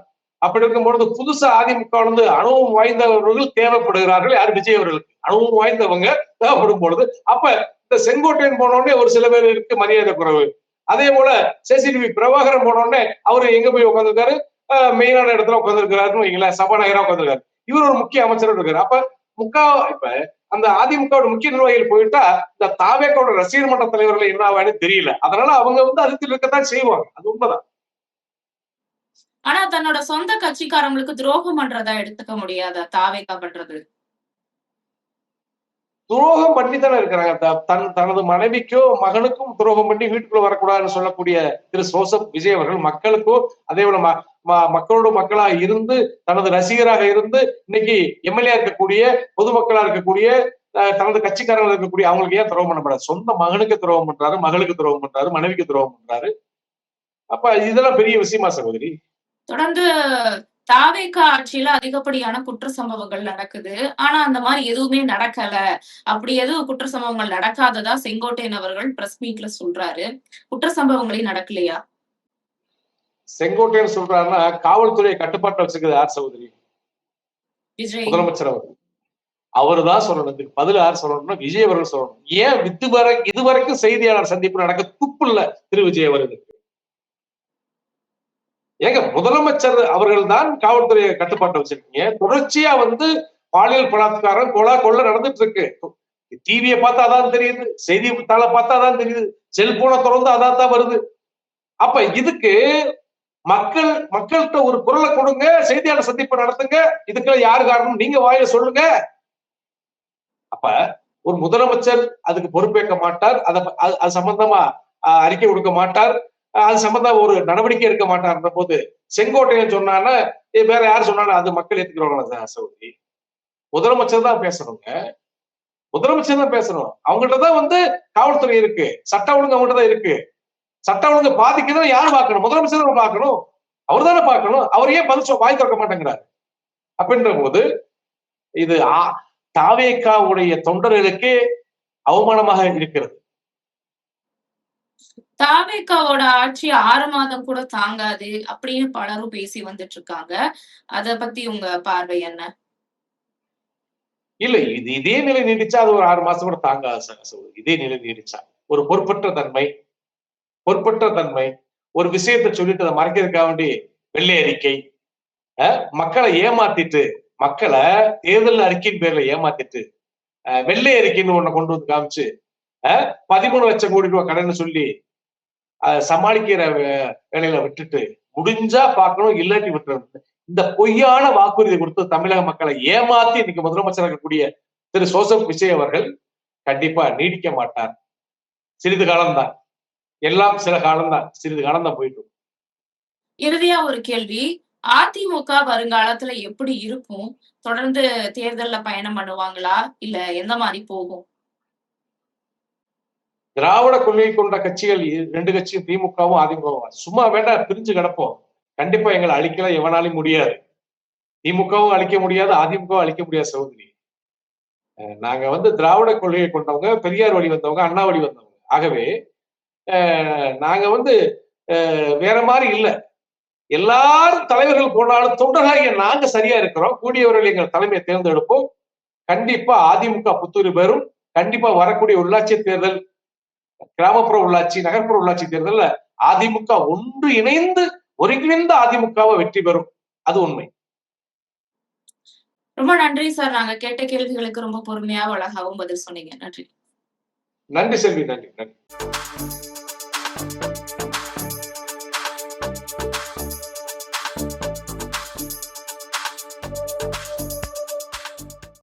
அப்படி இருக்கும்பொழுது புதுசா அதிமுக வந்து அனுபவம் வாய்ந்தவர்கள் தேவைப்படுகிறார்கள். யாரு, விஜய் அவர்களுக்கு அனுபவம் வாய்ந்தவங்க தேவைப்படும் பொழுது அப்ப இந்த செங்கோட்டையன் போனோடனே ஒரு சில பேருக்கு மரியாதை குறைவு. அதே போல சிசிடிவி பிரபாகரன் போனோடனே அவரு எங்க போய் உட்காந்துருக்காரு, மெயினான இடத்துல உட்காந்துருக்காருன்னு வைங்களேன், சபாநாயகரா உட்காந்துருக்காரு. இவர் ஒரு முக்கிய அமைச்சர் இருக்காரு. அப்ப இப்ப அந்த அதிமுக முக்கிய நிர்வாகிகள் போயிட்டா இந்த தாவேக்காவோட ரசிகர் மன்ற தலைவர்கள் என்ன ஆவான்னு தெரியல. அதனால அவங்க அதிருப்தியில் இருக்கத்தான் செய்வாங்க. அது உண்மைதான். ஆனா தன்னோட சொந்த கட்சிக்காரங்களுக்கு துரோகம் பண்றதா எடுத்துக்க முடியாதா தாவேக்கா பண்றது? துரோகம் பண்ணி தானே இருக்கிறாங்க. தனது மனைவிக்கோ மகனுக்கும் துரோகம் பண்ணி வீட்டுக்குள்ள வரக்கூடாதுன்னு சொல்லக்கூடிய திரு ஜோசப் விஜய் அவர்கள் மக்களுக்கும் அதே போல மக்களோட மக்களா இருந்து தனது ரசிகராக இருந்து இன்னைக்கு எம்எல்ஏ இருக்கக்கூடிய பொதுமக்களா இருக்கக்கூடிய தனது கட்சிக்காரர்கள் இருக்கக்கூடிய அவங்களுக்கு ஏன் துரோகம் பண்ணப்படாது? சொந்த மகனுக்கு துரோகம் பண்றாரு, மகளுக்கு துரோகம் பண்றாரு, மனைவிக்கு துரோகம் பண்றாரு. அப்ப இதெல்லாம் பெரிய விஷயமா சகோதரி? தொடர்ந்து தாவேக்கா ஆட்சியில அதிகப்படியான குற்ற சம்பவங்கள் நடக்குது. ஆனா அந்த மாதிரி எதுவுமே நடக்கல. அப்படி எதுவும் குற்ற சம்பவங்கள் நடக்காததா செங்கோட்டையன் அவர்கள் பிரஸ் மீட்ல சொல்றாரு. குற்ற சம்பவங்களே நடக்கலையா? செங்கோட்டையன் சொல்றாருன்னா காவல்துறையை கட்டுப்பாட்டை வச்சுக்கிறது யார் சகோதரி? விஜய். முதலமைச்சர் அவர். அவருதான் சொல்லணும். இதுக்கு பதில் யார் சொல்லணும்னா விஜய் அவர்கள் சொல்லணும். ஏன் இதுவரைக்கும் செய்தியாளர் சந்திப்பு நடக்க துப்பு இல்ல திரு விஜய் அவர்களுக்கு? ஏங்க முதலமைச்சர் அவர்கள் தான் காவல்துறையை கட்டுப்பாட்டை வச்சிருக்கீங்க. தொடர்ச்சியா பாலியல் பலாத்காரம் கொலை நடந்துட்டு இருக்கு. டிவியை பார்த்தா அதான் தெரியுது, செய்தித்தாளை பார்த்தா அதான் தெரியுது, செல்போனை திறந்து அதான் தான் வருது. அப்ப இதுக்கு மக்கள்கிட்ட ஒரு குரலை கொடுங்க, செய்தியாளர் சந்திப்பு நடத்துங்க. இதுக்கெல்லாம் யாரு காரணம்? நீங்க வாயில சொல்லுங்க. அப்ப ஒரு முதலமைச்சர் அதுக்கு பொறுப்பேற்க மாட்டார், அது சம்பந்தமா அறிக்கை கொடுக்க மாட்டார், அது சம்பந்தமா ஒரு நடவடிக்கை எடுக்க மாட்டார்ன்ற போது செங்கோட்டையன் சொன்னான்னா வேற யாரு சொன்னாலும் அது மக்கள் ஏத்துக்கிறவங்களா சகோதரி? முதலமைச்சர் தான் பேசணுங்க. முதலமைச்சர் தான் பேசணும். அவங்கள்ட்ட தான் காவல்துறை இருக்கு, சட்ட ஒழுங்கு அவங்கள்ட்ட தான் இருக்கு. சட்ட ஒழுங்கு பாதிக்குதுன்னு யாரு பார்க்கணும்? முதலமைச்சர் தான் பார்க்கணும். அவர் தானே பார்க்கணும். அவர் ஏன் வாய் திறக்க மாட்டேங்கிறார்? அப்படின்ற போது இது தாவேக்காவுடைய தொண்டர்களுக்கே அவமானமாக இருக்கிறது. தாவேக்காவோட ஆட்சி 6 மாதம் கூட தாங்காது அப்படின்னு பலரும் பேசி வந்துட்டு இருக்காங்க. அத பத்தி உங்க பார்வை என்ன? இல்ல இதே நிலை நீடிச்சா அது ஒரு 6 மாசம் கூட தாங்காது. இதே நிலை நீடிச்சா ஒரு பொறுப்பற்ற தன்மை ஒரு விஷயத்தை சொல்லிட்டு அதை மறைக்கிறதுக்காக வேண்டி வெள்ளை அறிக்கை, மக்களை ஏமாத்திட்டு, மக்களை தேர்தல் அறிக்கையின் பேர்ல ஏமாத்திட்டு வெள்ளை அறிக்கைன்னு ஒண்ணு கொண்டு வந்து காமிச்சு 13 லட்சம் கோடி ரூபாய் கடன் சொல்லி சமாளிக்கிற வேலையில விட்டுட்டு முடிஞ்சா பார்க்கணும், இல்லாட்டி விட்டுறது. இந்த பொய்யான வாக்குறுதி கொடுத்து தமிழக மக்களை ஏமாத்தி இன்னைக்கு முதலமைச்சர் இருக்கக்கூடிய திரு ஜோசப் விஜய் அவர்கள் கண்டிப்பா நீடிக்க மாட்டார். சிறிது காலம்தான், எல்லாம் சில காலம்தான், சிறிது காலம் தான் போயிட்டு. இறுதியா ஒரு கேள்வி, அதிமுக வருங்காலத்துல எப்படி இருக்கும்? தொடர்ந்து தேர்தல்ல பயணம் பண்ணுவாங்களா? இல்ல எந்த மாதிரி போகும்? திராவிட கொள்கை கொண்ட கட்சிகள் 2 கட்சியும் திமுகவும் அதிமுகவும் சும்மா வேண்டாம் பிரிஞ்சு கிடப்போம். கண்டிப்பா எங்களை அழிக்கலாம் எவனாலும் முடியாது. திமுகவும் அழிக்க முடியாது, அதிமுகவும் அழிக்க முடியாது சகோதரி. நாங்க திராவிட கொள்கையை கொண்டவங்க, பெரியார் வழி வந்தவங்க, அண்ணா வழி வந்தவங்க. ஆகவே நாங்க வேற மாதிரி இல்ல. எல்லாரும் தலைவர்கள் போனாலும் தொண்டர்களாகிய நாங்க சரியா இருக்கிறோம். கூடியவர்கள் எங்கள் தலைமையை தேர்ந்தெடுப்போம். கண்டிப்பா அதிமுக புத்துயிர் பெறும். கண்டிப்பா வரக்கூடிய உள்ளாட்சி தேர்தல், கிராமப்புற உள்ளாட்சி, நகர்ப்புற உள்ளாட்சி தேர்தல்ல அதிமுக ஒன்று இணைந்து ஒருங்கிணைந்த அதிமுகவை வெற்றி பெறும். அது உண்மை. ரொம்ப நன்றி சார். நாங்க கேட்ட கேள்விகளுக்கு ரொம்ப பொறுமையா அழகாவும் பதில் சொன்னீங்க. நன்றி. நன்றி செல்வி. நன்றி.